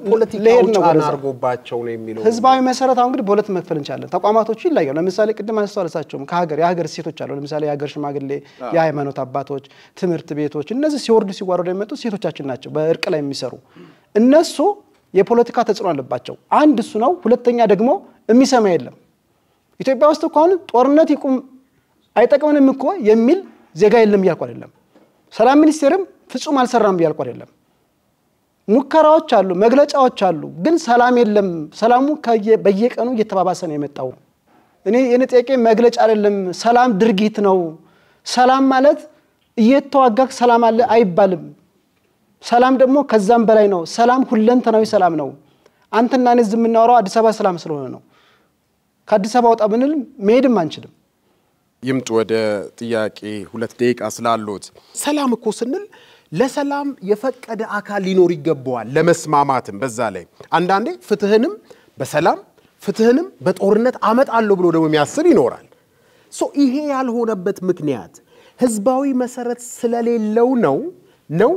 ፖለቲካው ጫና አርጎባቸው ነው የሚለው? ህዝባዊ መሰረት አሁን እንግዲህ በሁለት መክፈል እንችላለን። ተቋማቶቹ ይለያያሉ። ለምሳሌ ቅድም አንስተዋለሳቸውም የሀገር ሴቶች አሉ። ለምሳሌ የሀገር ሽማግሌ፣ የሃይማኖት አባቶች፣ ትምህርት ቤቶች፣ እነዚህ ሲወርዱ ሲዋረዱ የመጡ ሴቶቻችን ናቸው በእርቅ ላይ የሚሰሩ። እነሱ የፖለቲካ ተጽዕኖ አለባቸው። አንድ እሱ ነው። ሁለተኛ ደግሞ የሚሰማ የለም። ኢትዮጵያ ውስጥ እኮ አሁን ጦርነት ይቁም አይጠቅምንም እኮ የሚል ዜጋ የለም እያልኩ አይደለም። ሰላም ሚኒስቴርም ፍጹም አልሰራም እያልኩ አይደለም። ሙከራዎች አሉ፣ መግለጫዎች አሉ፣ ግን ሰላም የለም። ሰላሙ በየቀኑ እየተባባሰ ነው የመጣው። የኔ ጥያቄ መግለጫ አይደለም፣ ሰላም ድርጊት ነው። ሰላም ማለት እየተዋጋክ ሰላም አለ አይባልም። ሰላም ደግሞ ከዛም በላይ ነው። ሰላም ሁለንተናዊ ሰላም ነው። አንተና እኔ ዝም እናወራው አዲስ አበባ ሰላም ስለሆነ ነው። ከአዲስ አበባ ወጣ ብንል መሄድም አንችልም። ይምጡ ወደ ጥያቄ 2 ደቂቃ ስላሉት። ሰላም እኮ ስንል ለሰላም የፈቀደ አካል ሊኖር ይገባዋል፣ ለመስማማትም። በዛ ላይ አንዳንዴ ፍትህንም በሰላም ፍትህንም በጦርነት አመጣለሁ ብሎ ደግሞ የሚያስብ ይኖራል። ይሄ ያልሆነበት ምክንያት ህዝባዊ መሰረት ስለሌለው ነው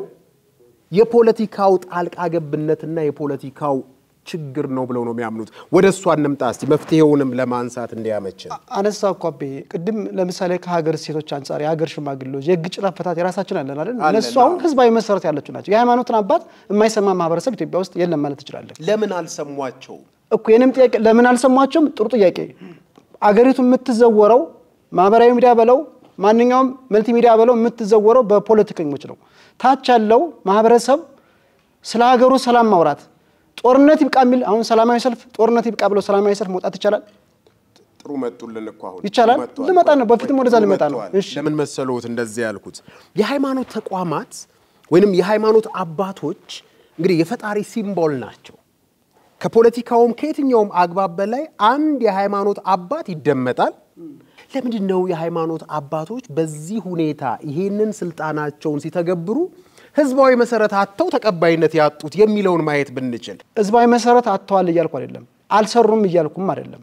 የፖለቲካው ጣልቃ ገብነትና የፖለቲካው ችግር ነው ብለው ነው የሚያምኑት? ወደሱ አንምጣ እስቲ መፍትሄውንም ለማንሳት እንዲያመችን። አነሳው ኮፒ ቅድም ለምሳሌ ከሀገር ሴቶች አንፃር የሀገር ሽማግሌዎች የግጭት አፈታት የራሳችን አለን አይደል? እነሱ አሁን ህዝባዊ መሰረት ያላችሁ ናቸው። የሃይማኖትን አባት የማይሰማ ማህበረሰብ ኢትዮጵያ ውስጥ የለም ማለት ይችላል። ለምን አልሰሟቸው እኮ የኔም ጥያቄ ለምን አልሰሟቸውም? ጥሩ ጥያቄ። አገሪቱ የምትዘወረው ማህበራዊ ሚዲያ በለው ማንኛውም መልቲ ሚዲያ በለው የምትዘወረው በፖለቲከኞች ነው። ታች ያለው ማህበረሰብ ስለ ሀገሩ ሰላም ማውራት ጦርነት ይብቃ የሚል አሁን ሰላማዊ ሰልፍ ጦርነት ይብቃ ብሎ ሰላማዊ ሰልፍ መውጣት ይቻላል? ጥሩ መጡልን እኮ አሁን ይቻላል። ልመጣ ነው በፊትም ወደዛ ልመጣ ነው። እሺ ለምን መሰሎት እንደዚህ ያልኩት? የሃይማኖት ተቋማት ወይንም የሃይማኖት አባቶች እንግዲህ የፈጣሪ ሲምቦል ናቸው። ከፖለቲካውም ከየትኛውም አግባብ በላይ አንድ የሃይማኖት አባት ይደመጣል። ለምንድን ነው የሃይማኖት አባቶች በዚህ ሁኔታ ይሄንን ስልጣናቸውን ሲተገብሩ ህዝባዊ መሰረት አጥተው ተቀባይነት ያጡት የሚለውን ማየት ብንችል? ህዝባዊ መሰረት አጥተዋል እያልኩ አይደለም፣ አልሰሩም እያልኩም አይደለም።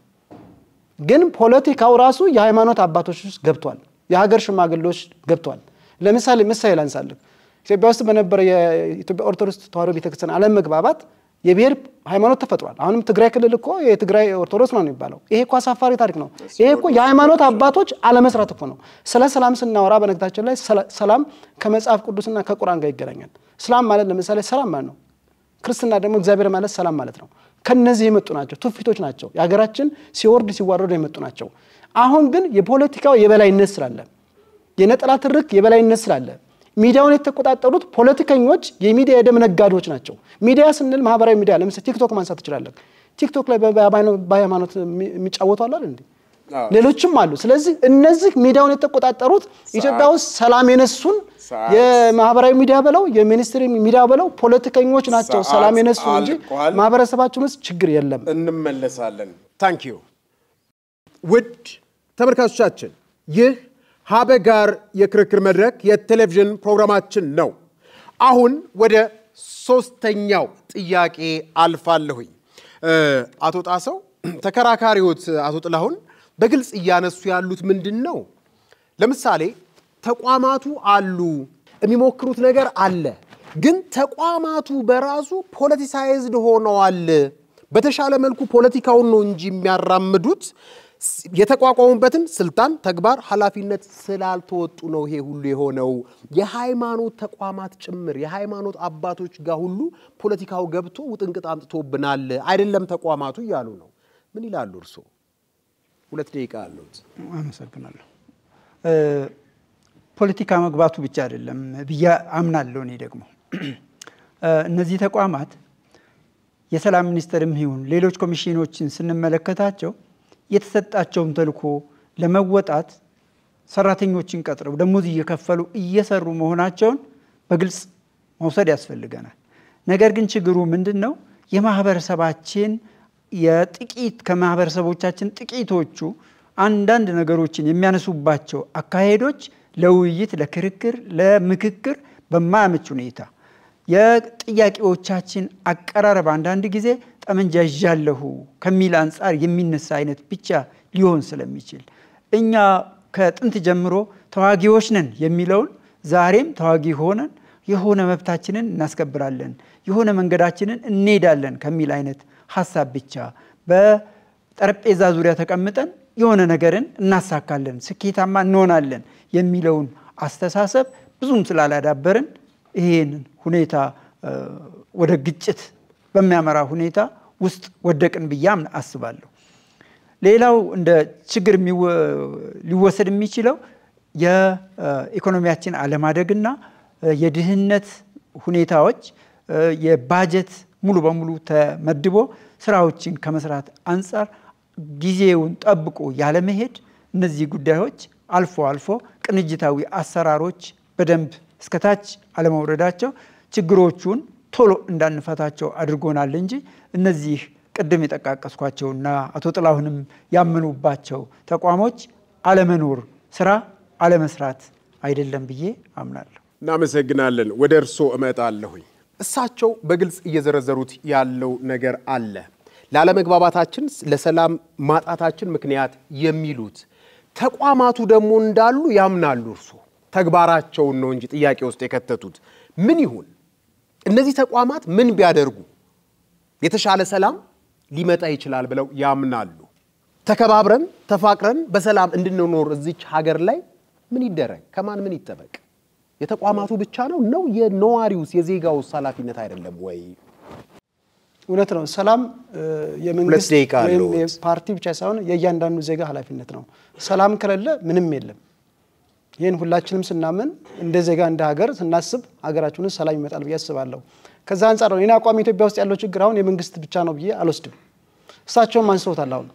ግን ፖለቲካው ራሱ የሃይማኖት አባቶች ውስጥ ገብቷል፣ የሀገር ሽማግሌዎች ገብቷል። ለምሳሌ ምሳሌ ላንሳልህ። ኢትዮጵያ ውስጥ በነበረ የኢትዮጵያ ኦርቶዶክስ ተዋሕዶ ቤተክርስቲያን አለመግባባት የብሔር ሃይማኖት ተፈጥሯል። አሁንም ትግራይ ክልል እኮ የትግራይ ኦርቶዶክስ ነው የሚባለው። ይሄ እኮ አሳፋሪ ታሪክ ነው። ይሄ እኮ የሃይማኖት አባቶች አለመስራት እኮ ነው። ስለ ሰላም ስናወራ በነገራችን ላይ ሰላም ከመጽሐፍ ቅዱስና ከቁርአን ጋር ይገናኛል። ሰላም ማለት ለምሳሌ ሰላም ማለት ነው። ክርስትና ደግሞ እግዚአብሔር ማለት ሰላም ማለት ነው። ከነዚህ የመጡ ናቸው፣ ትውፊቶች ናቸው። የሀገራችን ሲወርድ ሲዋረዱ የመጡ ናቸው። አሁን ግን የፖለቲካው የበላይነት ስላለ የነጠላ ትርክ የበላይነት ስላለ ሚዲያውን የተቆጣጠሩት ፖለቲከኞች የሚዲያ የደም ነጋዴዎች ናቸው። ሚዲያ ስንል ማህበራዊ ሚዲያ ለምሳሌ ቲክቶክ ማንሳት ትችላለህ። ቲክቶክ ላይ በሃይማኖት የሚጫወቱ አሉ አይደል? ሌሎችም አሉ። ስለዚህ እነዚህ ሚዲያውን የተቆጣጠሩት ኢትዮጵያ ውስጥ ሰላም የነሱን የማህበራዊ ሚዲያ በለው የሚኒስትሪ ሚዲያ በለው ፖለቲከኞች ናቸው ሰላም የነሱ እንጂ ማህበረሰባችን ውስጥ ችግር የለም። እንመለሳለን። ታንክ ዩ ውድ ተመልካቾቻችን፣ ይህ ሀበጋር የክርክር መድረክ የቴሌቪዥን ፕሮግራማችን ነው። አሁን ወደ 3ኛው ጥያቄ አልፋለሁኝ። አቶ ጣሰው ተከራካሪዎት አቶ ጥላሁን በግልጽ እያነሱ ያሉት ምንድነው? ለምሳሌ ተቋማቱ አሉ፣ የሚሞክሩት ነገር አለ፣ ግን ተቋማቱ በራሱ ፖለቲሳይዝድ ሆነዋል። በተሻለ መልኩ ፖለቲካውን ነው እንጂ የሚያራምዱት የተቋቋሙበትን ስልጣን ተግባር ኃላፊነት ስላልተወጡ ነው ይሄ ሁሉ የሆነው የሃይማኖት ተቋማት ጭምር የሃይማኖት አባቶች ጋር ሁሉ ፖለቲካው ገብቶ ውጥንቅጥ አምጥቶብናል አይደለም ተቋማቱ ይያሉ ነው ምን ይላሉ እርሶ 2 ደቂቃ አሉት አመሰግናለሁ ፖለቲካ መግባቱ ብቻ አይደለም ብያ አምናለሁ እኔ ደግሞ እነዚህ ተቋማት የሰላም ሚኒስቴርም ይሁን ሌሎች ኮሚሽኖችን ስንመለከታቸው የተሰጣቸውን ተልኮ ለመወጣት ሰራተኞችን ቀጥረው ደሞዝ እየከፈሉ እየሰሩ መሆናቸውን በግልጽ መውሰድ ያስፈልገናል ነገር ግን ችግሩ ምንድነው የማህበረሰባችን የጥቂት ከማህበረሰቦቻችን ጥቂቶቹ አንዳንድ ነገሮችን የሚያነሱባቸው አካሄዶች ለውይይት ለክርክር ለምክክር በማያመች ሁኔታ የጥያቄዎቻችን አቀራረብ አንዳንድ ጊዜ ጠመንጃ ይዣለሁ ከሚል አንፃር የሚነሳ አይነት ብቻ ሊሆን ስለሚችል እኛ ከጥንት ጀምሮ ተዋጊዎች ነን የሚለውን ዛሬም ተዋጊ ሆነን የሆነ መብታችንን እናስከብራለን የሆነ መንገዳችንን እንሄዳለን ከሚል አይነት ሐሳብ ብቻ በጠረጴዛ ዙሪያ ተቀምጠን የሆነ ነገርን እናሳካለን ስኬታማ እንሆናለን የሚለውን አስተሳሰብ ብዙም ስላላዳበርን ይሄን ሁኔታ ወደ ግጭት በሚያመራ ሁኔታ ውስጥ ወደቅን ብያም አስባለሁ ሌላው እንደ ችግር ሊወሰድ የሚችለው የኢኮኖሚያችን አለማደግና የድህነት ሁኔታዎች የባጀት ሙሉ በሙሉ ተመድቦ ስራዎችን ከመስራት አንፃር ጊዜውን ጠብቆ ያለ መሄድ እነዚህ ጉዳዮች አልፎ ቅንጅታዊ አሰራሮች በደንብ እስከታች አለመውረዳቸው ችግሮቹን ቶሎ እንዳንፈታቸው አድርጎናል እንጂ እነዚህ ቅድም የጠቃቀስኳቸውና አቶ ጥላሁንም ያመኑባቸው ተቋሞች አለመኖር ስራ አለመስራት አይደለም ብዬ አምናለሁ እናመሰግናለን ወደ እርሶ እመጣለሁ እሳቸው በግልጽ እየዘረዘሩት ያለው ነገር አለ ላለመግባባታችን ለሰላም ማጣታችን ምክንያት የሚሉት ተቋማቱ ደግሞ እንዳሉ ያምናሉ እርሶ ተግባራቸው ነው እንጂ ጥያቄ ውስጥ የከተቱት ምን ይሁን እነዚህ ተቋማት ምን ቢያደርጉ የተሻለ ሰላም ሊመጣ ይችላል ብለው ያምናሉ ተከባብረን ተፋቅረን በሰላም እንድንኖር እዚች ሀገር ላይ ምን ይደረግ ከማን ምን ይተበቅ የተቋማቱ ብቻ ነው የነዋሪውስ የዜጋውስ ኃላፊነት አይደለም ወይ እውነት ነው ሰላም የመንግስት ወይም የፓርቲ ብቻ ሳይሆን የእያንዳንዱ ዜጋ ኃላፊነት ነው ሰላም ከሌለ ምንም የለም ይሄን ሁላችንም ስናምን እንደ ዜጋ እንደ ሀገር ስናስብ ሀገራችንን ሰላም ይመጣል ብዬ አስባለሁ ከዛ አንፃር ነው እኔ አቋም ኢትዮጵያ ውስጥ ያለው ችግር አሁን የመንግስት ብቻ ነው ብዬ አልወስድም እሳቸውም አንስተውታል አሁን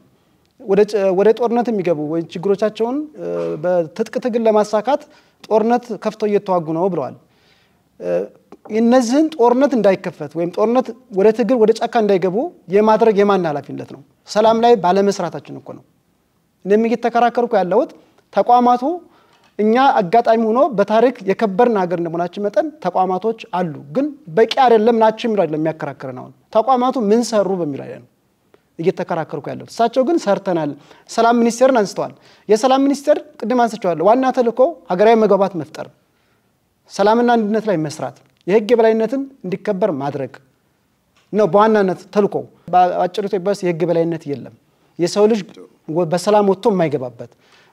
ወደ ጦርነት የሚገቡ ወይ ችግሮቻቸውን በትጥቅ ትግል ለማሳካት ጦርነት ከፍተው እየተዋጉ ነው ብለዋል እነዚህን ጦርነት እንዳይከፈት ወይም ጦርነት ወደ ትግል ወደ ጫካ እንዳይገቡ የማድረግ የማን ኃላፊነት ነው ሰላም ላይ ባለመስራታችን እኮ ነው እነም እየተከራከሩኩ ያለውት ተቋማቱ እኛ አጋጣሚ ሆኖ በታሪክ የከበርን ሀገር እንደሆናችን መጠን ተቋማቶች አሉ ግን በቂ አይደለም ናቸው የሚለው የሚያከራክረን አሁን ተቋማቱ ምን ሰሩ በሚለው ነው እየተከራከሩኩ ያለው እሳቸው ግን ሰርተናል ሰላም ሚኒስቴርን አንስተዋል የሰላም ሚኒስቴር ቅድም አንስቻለሁ ዋና ተልእኮ ሀገራዊ መግባባት መፍጠር ሰላምና አንድነት ላይ መስራት የህግ የበላይነትን እንዲከበር ማድረግ ነው በዋናነት ተልእኮ በአጭሩ ኢትዮጵያ ውስጥ የህግ የበላይነት የለም የሰው ልጅ በሰላም ወጥቶ የማይገባበት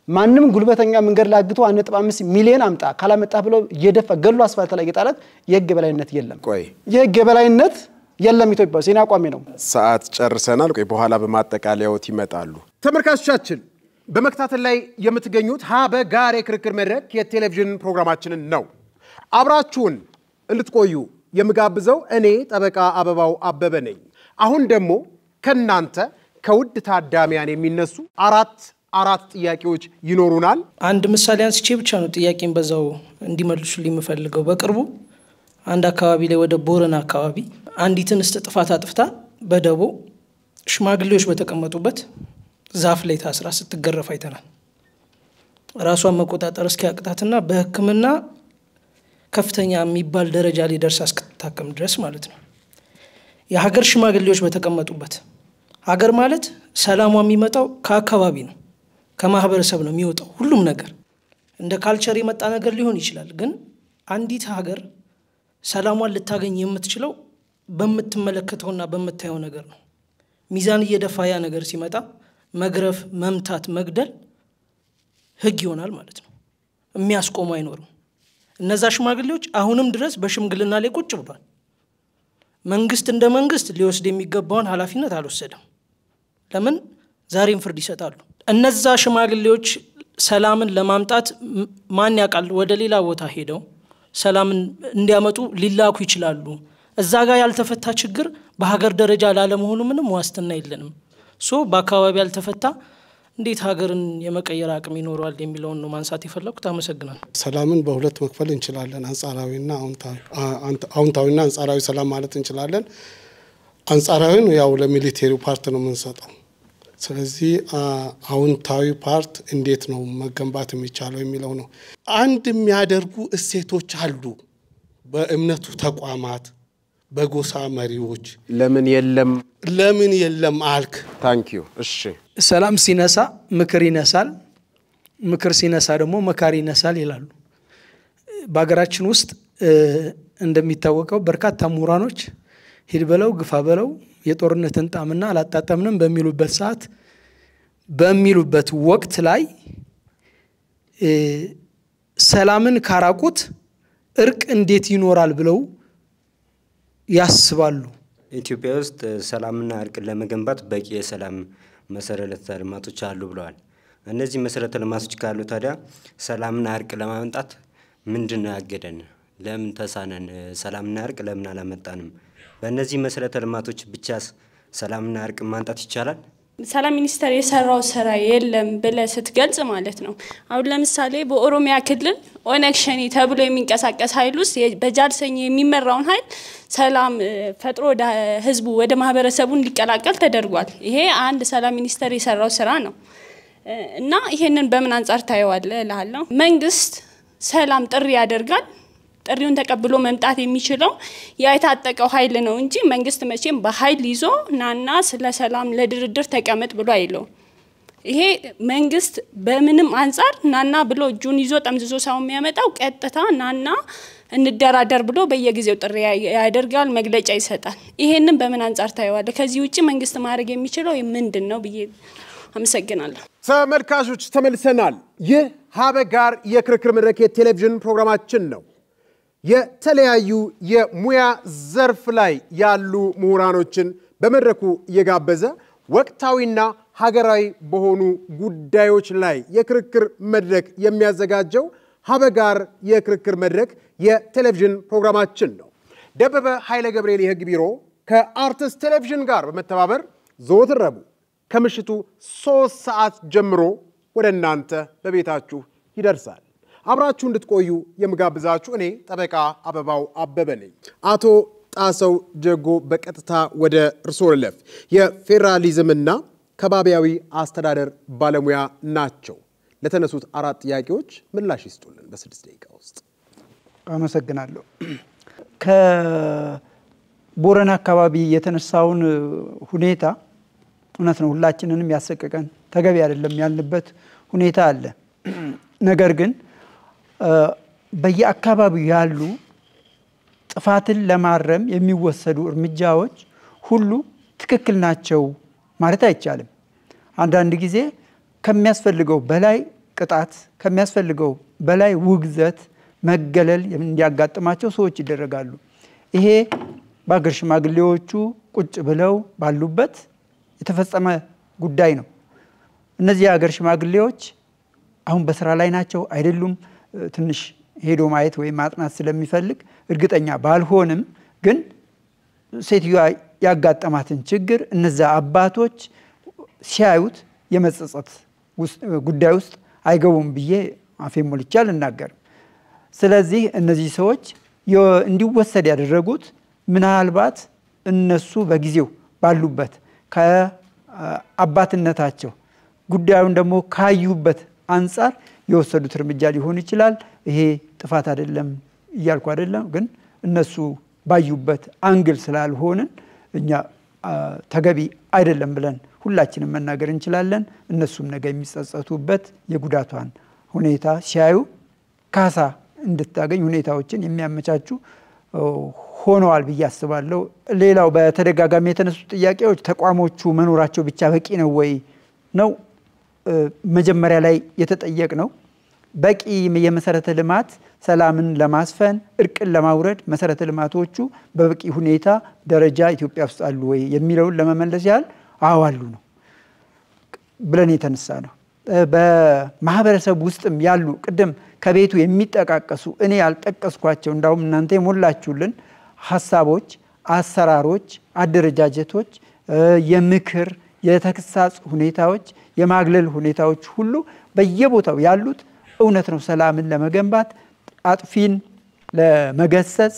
ማንንም ጉልበተኛ መንገድ ላግቶ 1.5 ሚሊዮን አምጣ ካላመጣ ብሎ እየደፈ ገሉ አስፋልት ላይ የጣላት የህግ የበላይነት የለም የህግ የበላይነት የለም ኢትዮጵያ ውስጥ አቋሜ ነው ሰዓት ጨርሰናል ቆይ በኋላ በማጠቃለያውት ይመጣሉ ተመልካቾቻችን በመከታተል ላይ የምትገኙት ሀበጋር የክርክር መድረክ የቴሌቪዥን ፕሮግራማችንን ነው አብራችሁን እንድትቆዩ የምጋብዘው እኔ ጠበቃ አበባው አበበ ነኝ አሁን ደግሞ ከናንተ ከውድ ታዳሚያን የሚነሱ አራት ጥያቄዎች ይኖሩናል አንድ ምሳሌ አንስቼ ብቻ ነው ጥያቄን በዛው እንዲመልሱልኝ የምፈልገው በቅርቡ አንድ አካባቢ ላይ ወደ ቦረና አካባቢ አንዲትን ጥፋት አጥፍታ በደቦ ሽማግሌዎች በተቀመጡበት ዛፍ ላይ ታስራ ስትገረፍ አይተናል ራሷን መቆጣጠር እስኪያቅታትና በህክምና ከፍተኛ የሚባል ደረጃ ላይ ደርሳ እስክትታከም ድረስ ማለት ነው የሀገር ሽማግሌዎች በተቀመጡበት ሀገር ማለት ሰላሟ የሚመጣው ከአካባቢ ነው ከማህበረሰብ ነው የሚወጣው ሁሉም ነገር እንደ ካልቸር የመጣ ነገር ሊሆን ይችላል ግን አንዲት ሀገር ሰላሟን ልታገኝ የምትችለው በመትመለከተውና በመታየው ነገር ነው ሚዛን እየደፋ ያ ነገር ሲመጣ መግረፍ መምታት መግደል ህግ ይሆናል ማለት ነው የሚያስቆሙ አይኖርም እነዛ ሽማግሌዎች አሁንም ድረስ በሽምግልና ላይ ቁጭ ብሏል መንግስት እንደ መንግስት ሊወስድ የሚገባውን ኃላፊነት አልወሰደም ለምን ዛሬም ፍርድ ይሰጣሉ እነዛ ሽማግሌዎች ሰላምን ለማምጣት ማን ያቃል ወደ ሌላ ቦታ ሄደው ሰላምን እንዲያመጡ ሊላኩ ይችላሉ እዛ ጋር ያልተፈታ ችግር በሀገር ደረጃ ላለመሆኑ ምንም ዋስትና የለንም በአካባቢ ያልተፈታ እንዴት ሀገርን የመቀየር አቅም ይኖራል የሚለውን ነው ማንሳት ይፈልኩት አመሰግናለሁ ሰላምን በሁለት መክፈል እንችላለን አንጻራዊና አውንታዊና አንጻራዊ ሰላም ማለት እንችላለን አንጻራዊን ያው ለሚሊቴሪው ፓርት ነው የምንሰጠው ስለዚህ አውንታዊ ፓርት እንዴት ነው መገንባት የሚቻለው የሚለው ነው አንድ የሚያደርጉ እሴቶች አሉ በእምነቱ ተቋማት በጎሳ መሪዎች ለምን የለም አልክ ታንክ ዩ እሺ ሰላም ሲነሳ ምክር ይነሳል ምክር ሲነሳ ደግሞ መካሪ ይነሳል ይላሉ በአገራችን ውስጥ እንደሚታወቀው በርካታ ምሁራኖች ሂድ በለው ግፋ በለው የጦርነትን ጣምና አላጣጣምንም በሚሉበት ሰዓት በሚሉበት ወቅት ላይ ሰላምን ካራቁት እርቅ እንዴት ይኖራል ብለው ያስባሉ ኢትዮጵያ ውስጥ ሰላምና እርቅ ለመገንባት በቂ የሰላም መሰረተ ልማቶች አሉ ብለዋል እነዚህ መሰረተ ልማቶች ካሉ ታዲያ ሰላምና እርቅ ለማምጣት ምንድነው ያገደን ለምን ተሳነን ሰላምና እርቅ ለምን አላመጣንም በእነዚህ መሰረተ ልማቶች ብቻ ሰላምና እርቅ ማምጣት ይቻላል ሰላም ሚኒስተር የሰራው ስራ የለም ብለ ስትገልጽ ማለት ነው አሁን ለምሳሌ በኦሮሚያ ክልል ኦነግ ሸኔ ተብሎ የሚንቀሳቀስ ኃይል ውስጥ በጃልሰኝ የሚመራውን ኃይል ሰላም ፈጥሮ ህዝቡ ወደ ማህበረሰቡ እንዲቀላቀል ተደርጓል ይሄ አንድ ሰላም ሚኒስተር የሰራው ስራ ነው እና ይሄንን በምን አንፃር ታየዋለህ እላለሁ መንግስት ሰላም ጥሪ ያደርጋል ጥሪውን ተቀብሎ መምጣት የሚችለው ያይታጠቀው ኃይል ነው እንጂ መንግስት መቼም በኃይል ይዞ ናና ስለ ሰላም ለድርድር ተቀመጥ ብሎ አይለው ይሄ መንግስት በምንም አንፃር ናና ብሎ ጁን ይዞ ጠምዝዞ ሳው የሚያመጣው ቀጥታ ናና እንደራደር ብሎ በየጊዜው ጥሪ ያደርጋል መግለጫ ይሰጣል ይሄንን በምን አንፃር ታየዋለህ ከዚህ ውጪ መንግስት ማድረግ የሚችለው ምንድነው ብዬ አመሰግናለሁ ተመልካቾች ተመልሰናል ይህ ሀበጋር የክርክር መድረክ የቴሌቪዥን ፕሮግራማችን ነው የተለያዩ የሙያ ዘርፍ ላይ ያሉ ምሁራኖችን በመድረኩ የጋበዘ ወቅታዊና ሀገራዊ በሆኑ ጉዳዮች ላይ የክርክር መድረክ የሚያዘጋጀው ሀበጋር የክርክር መድረክ የቴሌቪዥን ፕሮግራማችን ነው ደበበ ኃይለ ገብርኤል የህግ ቢሮ ከአርትስ ቴሌቪዥን ጋር በመተባበር ዘወትር ረቡዕ ከምሽቱ 3 ሰዓት ጀምሮ ወደ እናንተ በቤታችሁ ይደርሳል አብራችሁ እንድትቆዩ የምጋብዛችሁ እኔ ጠበቃ አበባው አበበ ነኝ አቶ ጣሰው ጀጎ በቀጥታ ወደ እርሶ ልለፍ የፌዴራሊዝምና ከባቢያዊ አስተዳደር ባለሙያ ናቸው ለተነሱት 4 ጥያቄዎች ምላሽ ይስጡልን በ6 ደቂቃ ውስጥ አመሰግናለሁ ከቦረና አካባቢ የተነሳውን ሁኔታ እውነት ነው ሁላችንንም ያሰቀቀን ተገቢ አይደለም ያልንበት ሁኔታ አለ ነገር ግን በየአካባቢው ያሉ ጥፋትን ለማረም የሚወሰዱ እርምጃዎች ሁሉ ትክክል ናቸው ማለት አይቻልም አንዳንድ ጊዜ ከሚያስፈልገው በላይ ቅጣት ከሚያስፈልገው በላይ ውግዘት መገለል እንዲያጋጥማቸው ሰዎች ይደረጋሉ ይሄ በአገር ሽማግሌዎቹ ቁጭ ብለው ባሉበት የተፈጸመ ጉዳይ ነው እነዚህ የአገር ሽማግሌዎች አሁን በስራ ላይ ናቸው አይደሉም ትንሽ ሄዶ ማየት ወይ ማጥናት ስለሚፈልግ እርግጠኛ ባልሆንም ግን ሴትዮዋ ያጋጠማትን ችግር እነዛ አባቶች ሲያዩት የመጸጸት ጉዳይ ውስጥ አይገቡም ብዬ አፌን ሞልቻል እናገር ስለዚህ እነዚህ ሰዎች እንዲወሰድ ያደረጉት ምናልባት እነሱ በጊዜው ባሉበት ከአባትነታቸው ጉዳዩን ደግሞ ካዩበት አንፃር የወሰዱት እርምጃ ሊሆን ይችላል ይሄ ጥፋት አይደለም ይያልኩ አይደለም ግን እነሱ ባዩበት አንግል ስላልሆነን እኛ ተገቢ አይደለም ብለን ሁላችንም መናገር እንችላለን እነሱም ነገ የሚጸጸቱበት የጉዳቷን ሁኔታ ሲያዩ ካሳ እንድታገኝ ሁኔታዎችን የሚያመቻቹ ሆነዋል ብዬ አስባለሁ ሌላው በተደጋጋሚ የተነሱ ጥያቄዎች ተቋሞቹ መኖራቸው ብቻ በቂ ነው ወይ ነው መጀመሪያ ላይ የተጠየቅ ነው። በቂ የመሰረተ ልማት ሰላምን ለማስፈን እርቅን ለማውረድ መሰረተ ልማቶቹ በበቂ ሁኔታ ደረጃ ኢትዮጵያ ውስጥ አሉ ወይ የሚለውን ለመመለስ ያህል አዎ አሉ ነው ብለን የተነሳ ነው። በማህበረሰብ ውስጥም ያሉ ቅድም ከቤቱ የሚጠቃቀሱ እኔ ያልጠቀስኳቸው እንዳውም እናንተ የሞላችሁልን ሐሳቦች፣ አሰራሮች፣ አደረጃጀቶች፣ የምክር የተክሳጽ ሁኔታዎች፣ የማግለል ሁኔታዎች ሁሉ በየቦታው ያሉት እውነት ነው። ሰላምን ለመገንባት አጥፊን ለመገሰጽ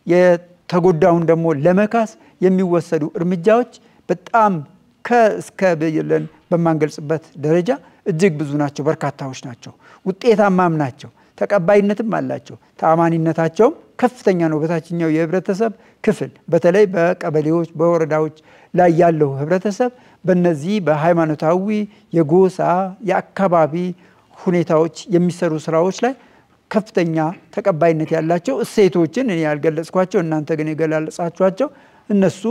የተጎዳውን ደግሞ ለመካስ የሚወሰዱ እርምጃዎች በጣም ከእስከ ብለን በማንገልጽበት ደረጃ እጅግ ብዙ ናቸው፣ በርካታዎች ናቸው፣ ውጤታማም ናቸው፣ ተቀባይነትም አላቸው፣ ተአማኒነታቸውም ከፍተኛ ነው። በታችኛው የህብረተሰብ ክፍል በተለይ በቀበሌዎች በወረዳዎች ላይ ያለው ህብረተሰብ በእነዚህ በሃይማኖታዊ የጎሳ የአካባቢ ሁኔታዎች የሚሰሩ ስራዎች ላይ ከፍተኛ ተቀባይነት ያላቸው እሴቶችን እኔ ያልገለጽኳቸው እናንተ ግን የገለጻችኋቸው እነሱ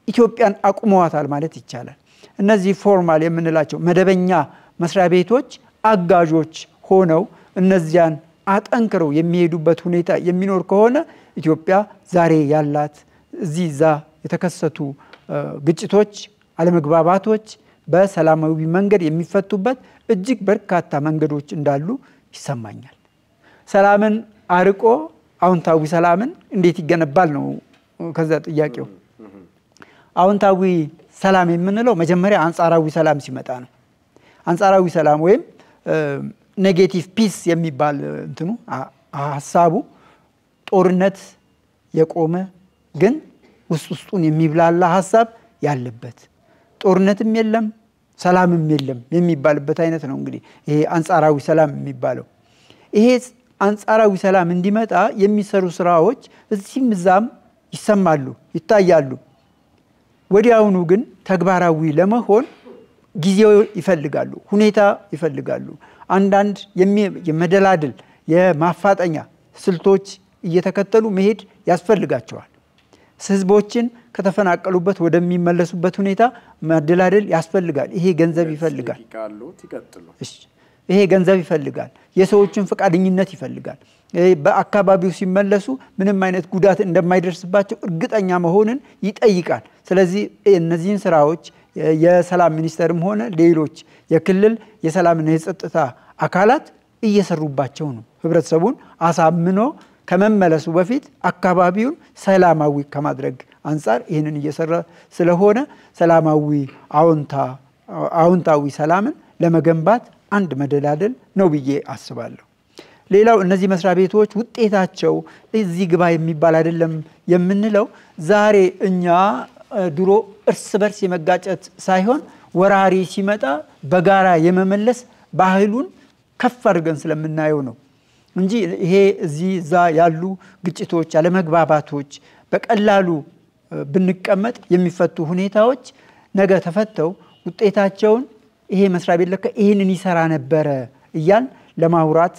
ኢትዮጵያን አቁመዋታል ማለት ይቻላል። እነዚህ ፎርማል የምንላቸው መደበኛ መስሪያ ቤቶች አጋዦች ሆነው እነዚያን አጠንክረው የሚሄዱበት ሁኔታ የሚኖር ከሆነ ኢትዮጵያ ዛሬ ያላት እዚህ ዛ የተከሰቱ ግጭቶች፣ አለመግባባቶች በሰላማዊ መንገድ የሚፈቱበት እጅግ በርካታ መንገዶች እንዳሉ ይሰማኛል። ሰላምን አርቆ አዎንታዊ ሰላምን እንዴት ይገነባል ነው ከዛ ጥያቄው። አዎንታዊ ሰላም የምንለው መጀመሪያ አንጻራዊ ሰላም ሲመጣ ነው። አንጻራዊ ሰላም ወይም ኔጌቲቭ ፒስ የሚባል እንትኑ ሐሳቡ ጦርነት የቆመ ግን ውስጡን የሚብላላ ሐሳብ ያለበት ጦርነትም የለም ሰላምም የለም የሚባልበት አይነት ነው። እንግዲህ ይሄ አንጻራዊ ሰላም የሚባለው ይሄ አንጻራዊ ሰላም እንዲመጣ የሚሰሩ ስራዎች እዚህም እዛም ይሰማሉ፣ ይታያሉ። ወዲያውኑ ግን ተግባራዊ ለመሆን ጊዜው ይፈልጋሉ፣ ሁኔታ ይፈልጋሉ። አንዳንድ የመደላድል የማፋጠኛ ስልቶች እየተከተሉ መሄድ ያስፈልጋቸዋል። ህዝቦችን ከተፈናቀሉበት ወደሚመለሱበት ሁኔታ መደላደል ያስፈልጋል። ይሄ ገንዘብ ይፈልጋል። ይሄ ገንዘብ ይፈልጋል። የሰዎችን ፈቃደኝነት ይፈልጋል። በአካባቢው ሲመለሱ ምንም አይነት ጉዳት እንደማይደርስባቸው እርግጠኛ መሆንን ይጠይቃል። ስለዚህ እነዚህን ስራዎች የሰላም ሚኒስቴርም ሆነ ሌሎች የክልል የሰላምና የጸጥታ አካላት እየሰሩባቸው ነው። ህብረተሰቡን አሳምኖ ከመመለሱ በፊት አካባቢውን ሰላማዊ ከማድረግ አንፃር ይህንን እየሰራ ስለሆነ ሰላማዊ አዎንታዊ ሰላምን ለመገንባት አንድ መደላደል ነው ብዬ አስባለሁ። ሌላው እነዚህ መስሪያ ቤቶች ውጤታቸው እዚህ ግባ የሚባል አይደለም የምንለው ዛሬ እኛ ድሮ እርስ በርስ የመጋጨት ሳይሆን ወራሪ ሲመጣ በጋራ የመመለስ ባህሉን ከፍ አድርገን ስለምናየው ነው እንጂ ይሄ እዚህ ዛ ያሉ ግጭቶች አለመግባባቶች በቀላሉ ብንቀመጥ የሚፈቱ ሁኔታዎች ነገ ተፈተው ውጤታቸውን ይሄ መስሪያ ቤት ለካ ይሄንን ይሰራ ነበር እያል ለማውራት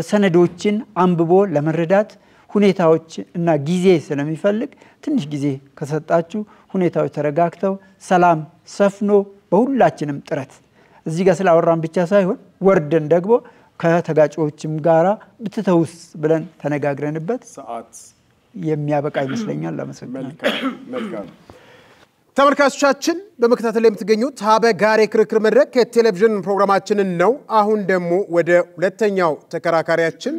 ሰነዶችን አንብቦ ለመረዳት ሁኔታዎች እና ጊዜ ስለሚፈልግ ትንሽ ጊዜ ከሰጣችሁ ሁኔታዎች ተረጋግተው ሰላም ሰፍኖ በሁላችንም ጥረት እዚህ ጋር ስላወራን ብቻ ሳይሆን ወርደን ደግሞ ከተጋጮችም ጋራ ብትተውስ ብለን ተነጋግረንበት ሰዓት የሚያበቃ ይመስለኛል። ለማሰግናለሁ። መልካም ተመልካቾቻችን በመከታተል ላይ የምትገኙት ሀበጋሬ ክርክር መድረክ የቴሌቪዥን ፕሮግራማችንን ነው። አሁን ደግሞ ወደ ሁለተኛው ተከራካሪያችን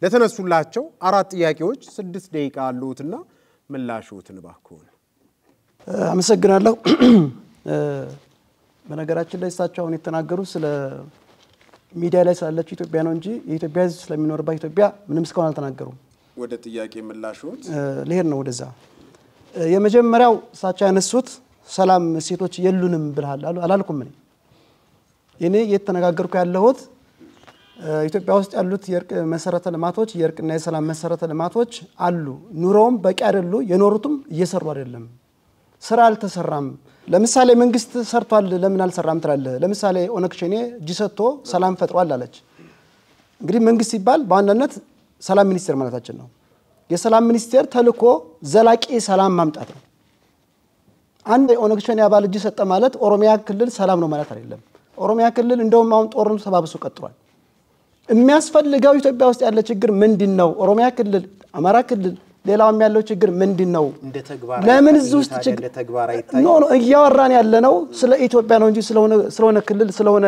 ለተነሱላቸው 4 ጥያቄዎች 6 ደቂቃ አሉትና ምላሹትን ባክዎን። አመሰግናለሁ። በነገራችን ላይ እሳቸው አሁን የተናገሩት ስለ ሚዲያ ላይ ስላለች ኢትዮጵያ ነው እንጂ የኢትዮጵያ ሕዝብ ስለሚኖርባት ኢትዮጵያ ምንም እስካሁን አልተናገሩም። ወደ ጥያቄ ምላሹት ልሄድ ነው ወደዛ። የመጀመሪያው እሳቸው ያነሱት ሰላም ሴቶች የሉንም ብለሃል አላልኩም። እኔ የተነጋገርኩ ያለሁት ኢትዮጵያ ውስጥ ያሉት የእርቅ መሰረተ ልማቶች የእርቅና የሰላም መሰረተ ልማቶች አሉ። ኑሮውም በቂ አይደሉ፣ የኖሩትም እየሰሩ አይደለም። ስራ አልተሰራም። ለምሳሌ መንግስት ሰርቷል ለምን አልሰራም ትላለህ? ለምሳሌ ኦነግ ሸኔ እጅ ሰጥቶ ሰላም ፈጥሯል አለች። እንግዲህ መንግስት ሲባል በአንድነት ሰላም ሚኒስቴር ማለታችን ነው። የሰላም ሚኒስቴር ተልኮ ዘላቂ ሰላም ማምጣት ነው። አንድ የኦነግ ሸኔ አባል እጅ ሰጠ ማለት ኦሮሚያ ክልል ሰላም ነው ማለት አይደለም። ኦሮሚያ ክልል እንደውም አሁን ጦርነቱ ተባብሶ ቀጥሏል። የሚያስፈልገው ኢትዮጵያ ውስጥ ያለ ችግር ምንድነው? ኦሮሚያ ክልል፣ አማራ ክልል፣ ሌላውም ያለው ችግር ምንድነው? ለምን እዚህ ውስጥ ችግር ኖ እያወራን ያለነው ስለ ኢትዮጵያ ነው እንጂ ስለሆነ ክልል ስለሆነ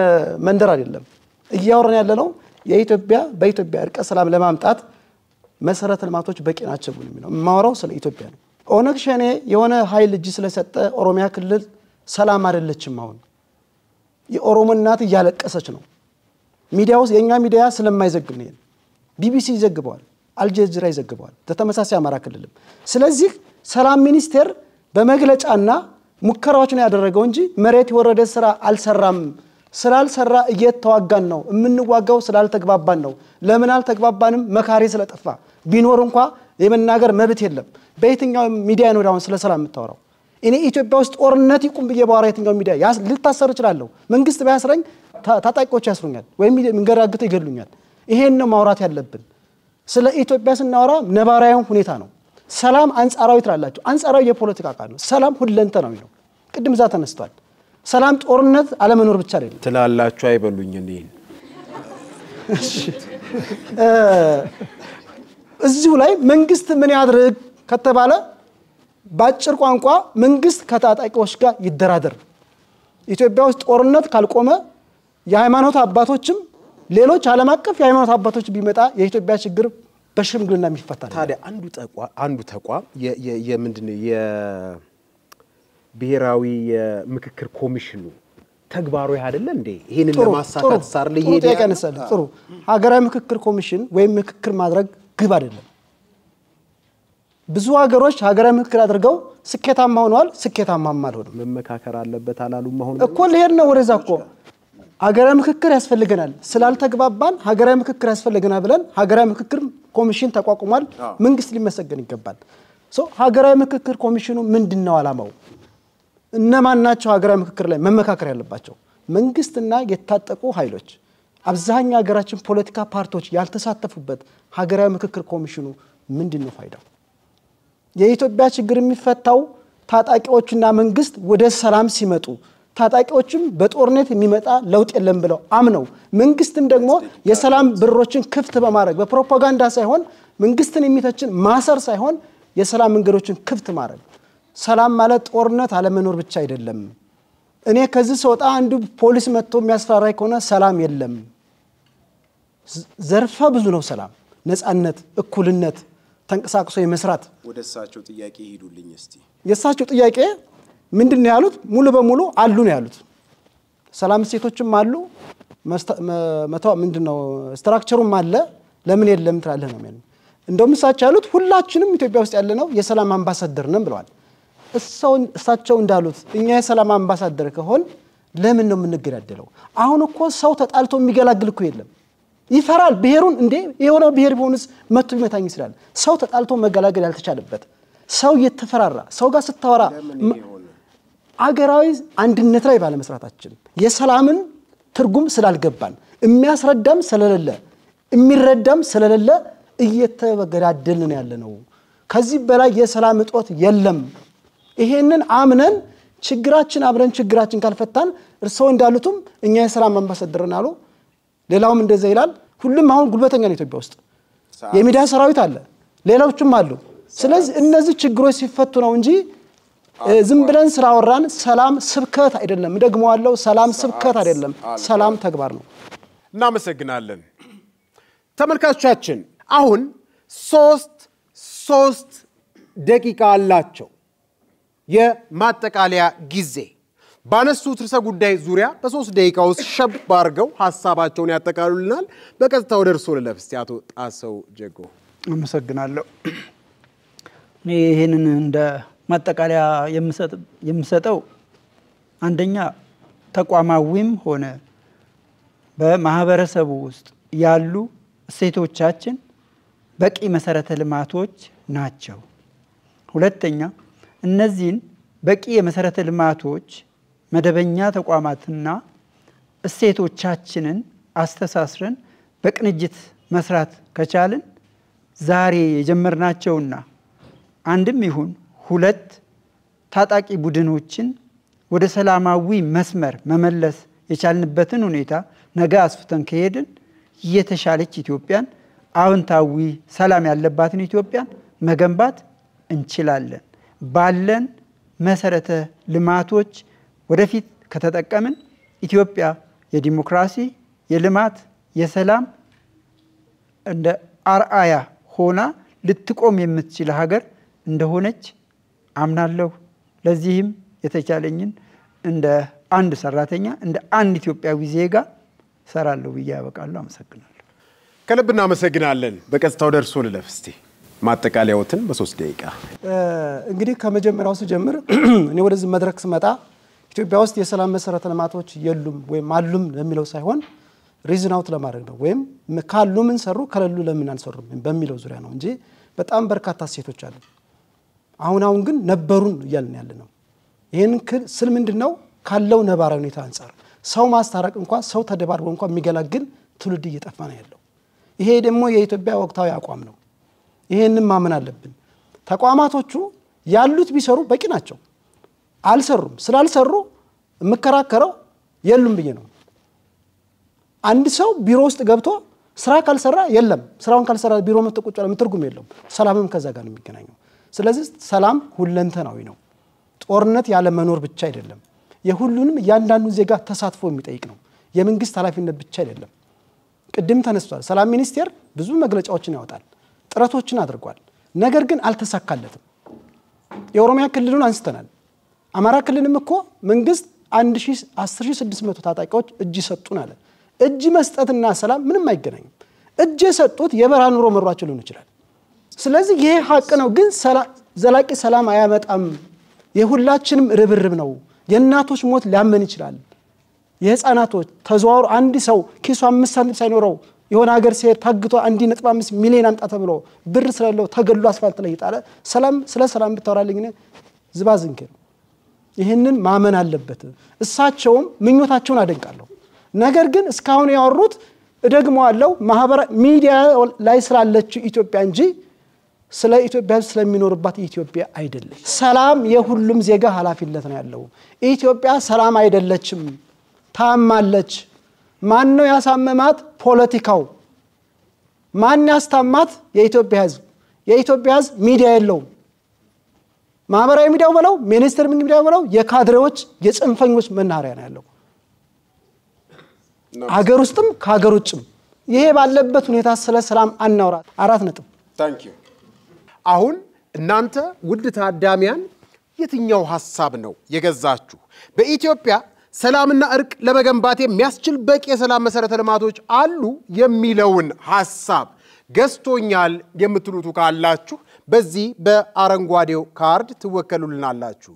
መንደር አይደለም። እያወራን ያለነው የኢትዮጵያ በኢትዮጵያ እርቀ ሰላም ለማምጣት መሰረተ ልማቶች በቂ ናቸው ብሎ ነው ማወራው ስለ ኢትዮጵያ ነው። ኦነግ ሸኔ የሆነ ኃይል እጅ ስለሰጠ ኦሮሚያ ክልል ሰላም አይደለችም። አሁን የኦሮሞ እናት እያለቀሰች ነው። ሚዲያው የኛ ሚዲያ ስለማይዘግብ ነው። ቢቢሲ ይዘግበዋል፣ አልጀዚራ ይዘግበዋል፣ ተመሳሳይ አማራ ክልልም። ስለዚህ ሰላም ሚኒስቴር በመግለጫና ሙከራዎችን ያደረገው እንጂ መሬት የወረደ ስራ አልሰራም። ስላልሰራ እየተዋጋን ነው። የምንዋጋው ስላልተግባባን ነው። ለምን አልተግባባንም? መካሪ ስለጠፋ ቢኖር እንኳን የመናገር መብት የለም። በየትኛው ሚዲያ ነው ዳውን ስለ ሰላም የምታወራው? እኔ ኢትዮጵያ ውስጥ ጦርነት ይቁም ብዬ ባወራ የትኛው ሚዲያ ልታሰር እችላለሁ? መንግስት ባያስረኝ ታጣቂዎች ያስሩኛል ወይም መንገራግተው ይገሉኛል። ይሄን ነው ማውራት ያለብን። ስለ ኢትዮጵያ ስናወራ ነባራዊ ሁኔታ ነው። ሰላም አንጻራዊ ትላላችሁ። አንጻራዊ የፖለቲካ ቃል ነው። ሰላም ሁለንተናዊ ነው። ቅድም እዛ ተነስቷል። ሰላም ጦርነት አለመኖር ብቻ አይደለም ትላላችሁ። አይበሉኝ እኔን እዚሁ ላይ መንግስት ምን ያድርግ ከተባለ ባጭር ቋንቋ መንግስት ከታጣቂዎች ጋር ይደራደር። ኢትዮጵያ ውስጥ ጦርነት ካልቆመ የሃይማኖት አባቶችም ሌሎች ዓለም አቀፍ የሃይማኖት አባቶች ቢመጣ የኢትዮጵያ ችግር በሽምግልና የሚፈታ ነው። ታዲያ አንዱ ተቋም የምንድነው የብሔራዊ የምክክር ኮሚሽኑ ተግባሩ አይደለ እንዴ? ይሄንን ለማሳካት ሳር ለይሄድ ያቀነሰለ ጥሩ ሀገራዊ ምክክር ኮሚሽን ወይም ምክክር ማድረግ ግብ አይደለም። ብዙ ሀገሮች ሀገራዊ ምክክር አድርገው ስኬታማ ሆነዋል። ስኬታማም አልሆነም። መመካከር አለበት አላሉም። አሁን እኮ ለሄድ ነው ወደዛ እኮ ሀገራዊ ምክክር ያስፈልገናል ስላልተግባባን ሀገራዊ ምክክር ያስፈልገናል ብለን ሀገራዊ ምክክር ኮሚሽን ተቋቁሟል። መንግስት ሊመሰገን ይገባል። ሀገራዊ ምክክር ኮሚሽኑ ምንድነው ዓላማው? እነማን ናቸው ሀገራዊ ምክክር ላይ መመካከር ያለባቸው? መንግስትና የታጠቁ ኃይሎች አብዛኛው ሀገራችን ፖለቲካ ፓርቲዎች ያልተሳተፉበት ሀገራዊ ምክክር ኮሚሽኑ ምንድነው ፋይዳው? የኢትዮጵያ ችግር የሚፈታው ታጣቂዎችና መንግስት ወደ ሰላም ሲመጡ ታጣቂዎችም በጦርነት የሚመጣ ለውጥ የለም ብለው አምነው መንግስትም ደግሞ የሰላም በሮችን ክፍት በማድረግ በፕሮፓጋንዳ ሳይሆን መንግስትን የሚተችን ማሰር ሳይሆን የሰላም መንገዶችን ክፍት ማድረግ። ሰላም ማለት ጦርነት አለመኖር ብቻ አይደለም። እኔ ከዚህ ሰውጣ አንዱ ፖሊስ መጥቶ የሚያስፈራራይ ከሆነ ሰላም የለም። ዘርፈ ብዙ ነው ሰላም፣ ነፃነት፣ እኩልነት፣ ተንቀሳቅሶ የመስራት። ወደሳቸው ጥያቄ ሄዱልኝ እስቲ። የሳቸው ጥያቄ ምንድነው ያሉት? ሙሉ በሙሉ አሉ ነው ያሉት። ሰላም ሴቶችም አሉ መተው ምንድነው ስትራክቸሩም አለ ለምን የለም ትላለህ ነው ማለት። እንደውም እሳቸው ያሉት ሁላችንም ኢትዮጵያ ውስጥ ያለነው የሰላም አምባሳደር ነን ብለዋል። እሳቸው እንዳሉት እኛ የሰላም አምባሳደር ከሆን ለምን ነው የምንገዳደለው? አሁን እኮ ሰው ተጣልቶ የሚገላግል እኮ የለም። ይፈራል ብሔሩን እንዴ የሆነ ብሔር ቢሆንስ መጥቶ ይመታኝ ይችላል። ሰው ተጣልቶ መገላገል ያልተቻለበት ሰው እየተፈራራ ሰው ጋር ስታወራ አገራዊ አንድነት ላይ ባለመስራታችን የሰላምን ትርጉም ስላልገባን የሚያስረዳም ስለሌለ የሚረዳም ስለሌለ እየተገዳደልን ያለነው። ከዚህ በላይ የሰላም እጦት የለም። ይሄንን አምነን ችግራችን አብረን ችግራችን ካልፈታን እርሶ እንዳሉትም እኛ የሰላም አምባሳደርና አሉ። ሌላውም እንደዛ ይላል። ሁሉም አሁን ጉልበተኛ ነው ኢትዮጵያ ውስጥ የሚዲያ ሰራዊት አለ፣ ሌሎችም አሉ። ስለዚህ እነዚህ ችግሮች ሲፈቱ ነው እንጂ ዝም ብለን ስራወራን ሰላም ስብከት አይደለም። ደግሞዋለው ሰላም ስብከት አይደለም፣ ሰላም ተግባር ነው። እናመሰግናለን። ተመልካቾቻችን አሁን 3 ደቂቃ አላቸው የማጠቃለያ ጊዜ። ባነሱት ርዕሰ ጉዳይ ዙሪያ በ3 ደቂቃ ውስጥ ሸብ አድርገው ሐሳባቸውን ያጠቃልሉልናል። በቀጥታ ወደ እርሶ ልለፍ። እስቲ አቶ ጣሰው ጀጎ። አመሰግናለሁ። ይሄንን እንደ ማጠቃለያ የምሰጠው አንደኛ ተቋማዊም ሆነ በማህበረሰቡ ውስጥ ያሉ እሴቶቻችን በቂ መሰረተ ልማቶች ናቸው። ሁለተኛ እነዚህን በቂ የመሰረተ ልማቶች መደበኛ ተቋማትና እሴቶቻችንን አስተሳስረን በቅንጅት መስራት ከቻልን ዛሬ የጀመርናቸውና አንድም ይሁን 2 ታጣቂ ቡድኖችን ወደ ሰላማዊ መስመር መመለስ የቻልንበትን ሁኔታ ነገ አስፍተን ከሄድን የተሻለች ኢትዮጵያን አዎንታዊ ሰላም ያለባትን ኢትዮጵያን መገንባት እንችላለን። ባለን መሰረተ ልማቶች ወደፊት ከተጠቀምን ኢትዮጵያ የዲሞክራሲ፣ የልማት፣ የሰላም እንደ አርአያ ሆና ልትቆም የምትችል ሀገር እንደሆነች አምናለሁ። ለዚህም የተቻለኝን እንደ አንድ ሰራተኛ እንደ አንድ ኢትዮጵያዊ ዜጋ ሰራለሁ ብዬ ያበቃለሁ። አመሰግናለሁ። ከልብ እናመሰግናለን። በቀጥታው ደርሶ ልለፍ እስቲ ማጠቃለያዎትን በ3 ደቂቃ። እንግዲህ ከመጀመሪያው ስጀምር እኔ ወደዚህ መድረክ ስመጣ ኢትዮጵያ ውስጥ የሰላም መሰረተ ልማቶች የሉም ወይም አሉም ለሚለው ሳይሆን ሪዝን አውት ለማድረግ ነው። ወይም ካሉ ምን ሰሩ ከሌሉ ለምን አንሰሩም በሚለው ዙሪያ ነው እንጂ በጣም በርካታ ሴቶች አሉ። አሁን ግን ነበሩን እያልን ያለ ነው። ይሄን ስል ምንድነው ካለው ነባራዊ ሁኔታ አንፃር ሰው ማስታረቅ እንኳን ሰው ተደባርቦ እንኳን የሚገላግል ትውልድ እየጠፋ ነው ያለው። ይሄ ደግሞ የኢትዮጵያ ወቅታዊ አቋም ነው። ይሄንን ማመን አለብን። ተቋማቶቹ ያሉት ቢሰሩ በቂ ናቸው። አልሰሩም። ስላልሰሩ መከራከረው የሉም ብዬ ነው። አንድ ሰው ቢሮ ውስጥ ገብቶ ስራ ካልሰራ የለም፣ ስራውን ካልሰራ ቢሮ መጥቆጭ ያለ ምትርጉም የለውም። ሰላምም ከዛ ጋር ነው የሚገናኘው። ስለዚህ ሰላም ሁለንተናዊ ነው። ጦርነት ያለ መኖር ብቻ አይደለም። የሁሉንም ያንዳንዱ ዜጋ ተሳትፎ የሚጠይቅ ነው። የመንግስት ኃላፊነት ብቻ አይደለም። ቅድም ተነስቷል። ሰላም ሚኒስቴር ብዙ መግለጫዎችን ያወጣል፣ ጥረቶችን አድርጓል። ነገር ግን አልተሳካለትም። የኦሮሚያ ክልሉን አንስተናል። አማራ ክልልም እኮ መንግስት 10600 ታጣቂዎች እጅ ሰጡን አለ። እጅ መስጠትና ሰላም ምንም አይገናኝም። እጅ የሰጡት የበረሃ ኑሮ መሯቸው ሊሆን ይችላል። ስለዚህ ይሄ ሀቅ ነው። ግን ዘላቂ ሰላም አያመጣም። የሁላችንም ርብርብ ነው። የእናቶች ሞት ሊያመን ይችላል። የህፃናቶች ተዘዋውሮ አንድ ሰው ኪሱ 5 ሳንቲም ሳይኖረው የሆነ ሀገር ሲሄድ ታግቶ 1.5 ሚሊዮን አምጣ ተብሎ ብር ስለሌለው ተገድሎ አስፋልት ላይ ይጣለ። ስለ ሰላም ብታወራልኝ እኔ ዝባዝንኬ ነው። ይህንን ማመን አለበት። እሳቸውም ምኞታቸውን አደንቃለሁ። ነገር ግን እስካሁን ያወሩት ደግሞ አለው ማህበራዊ ሚዲያ ላይ ስላለችው ኢትዮጵያ እንጂ ስለ ኢትዮጵያ ስለሚኖርባት ኢትዮጵያ አይደለም። ሰላም የሁሉም ዜጋ ኃላፊነት ነው ያለው። ኢትዮጵያ ሰላም አይደለችም፣ ታማለች። ማን ነው ያሳመማት? ፖለቲካው። ማን ያስታማት? የኢትዮጵያ ህዝብ። የኢትዮጵያ ህዝብ ሚዲያ የለውም። ማህበራዊ ሚዲያው በለው ሚኒስትር ሚዲያው በለው የካድሬዎች የጽንፈኞች መናኸሪያ ነው ያለው። ሀገር ውስጥም ከሀገር ውጭም። ይሄ ባለበት ሁኔታ ስለ ሰላም አናውራ። 4 ነጥብ። ታንክ ዩ። አሁን እናንተ ውድ ታዳሚያን የትኛው ሐሳብ ነው የገዛችሁ? በኢትዮጵያ ሰላምና እርቅ ለመገንባት የሚያስችል በቂ የሰላም መሰረተ ልማቶች አሉ የሚለውን ሐሳብ ገዝቶኛል የምትሉት ካላችሁ በዚህ በአረንጓዴው ካርድ ትወከሉልናላችሁ።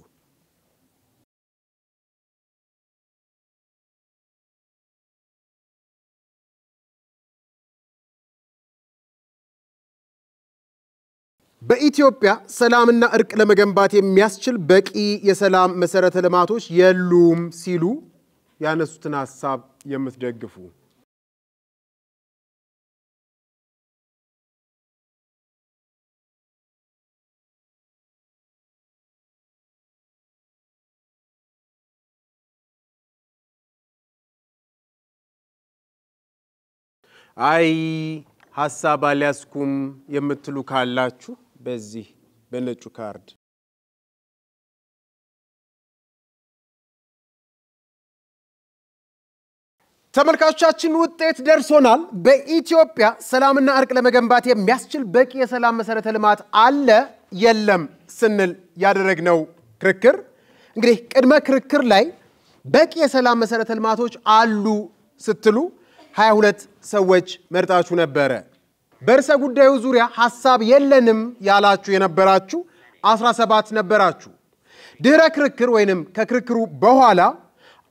በኢትዮጵያ ሰላምና እርቅ ለመገንባት የሚያስችል በቂ የሰላም መሰረተ ልማቶች የሉም ሲሉ ያነሱትን ሐሳብ የምትደግፉ አይ ሐሳብ አልያዝኩም የምትሉ ካላችሁ በዚህ በነጩ ካርድ ተመልካቾቻችን ውጤት ደርሶናል። በኢትዮጵያ ሰላምና እርቅ ለመገንባት የሚያስችል በቂ የሰላም መሰረተ ልማት አለ የለም ስንል ያደረግነው ክርክር እንግዲህ ቅድመ ክርክር ላይ በቂ የሰላም መሰረተ ልማቶች አሉ ስትሉ 22 ሰዎች መርጣችሁ ነበረ። በርዕሰ ጉዳዩ ዙሪያ ሐሳብ የለንም ያላችሁ የነበራችሁ 17 ነበራችሁ። ድህረ ክርክር ወይንም ከክርክሩ በኋላ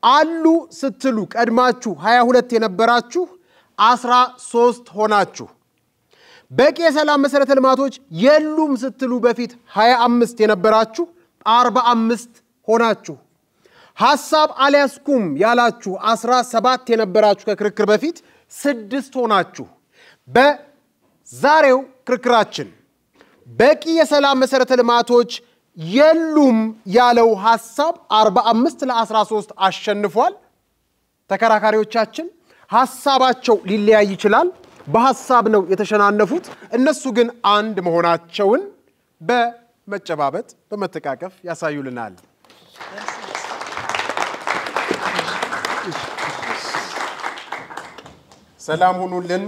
አሉ ስትሉ ቀድማችሁ 22 የነበራችሁ 13 ሆናችሁ። በቂ የሰላም መሰረተ ልማቶች የሉም ስትሉ በፊት 25 የነበራችሁ 45 ሆናችሁ። ሐሳብ አልያዝኩም ያላችሁ 17 የነበራችሁ ከክርክር በፊት 6 ሆናችሁ። በዛሬው ክርክራችን በቂ የሰላም መሰረተ ልማቶች የሉም ያለው ሐሳብ 45 ለ13 አሸንፏል። ተከራካሪዎቻችን ሐሳባቸው ሊለያይ ይችላል፣ በሐሳብ ነው የተሸናነፉት። እነሱ ግን አንድ መሆናቸውን በመጨባበጥ በመተቃቀፍ ያሳዩልናል። ሰላም ሁኑልን።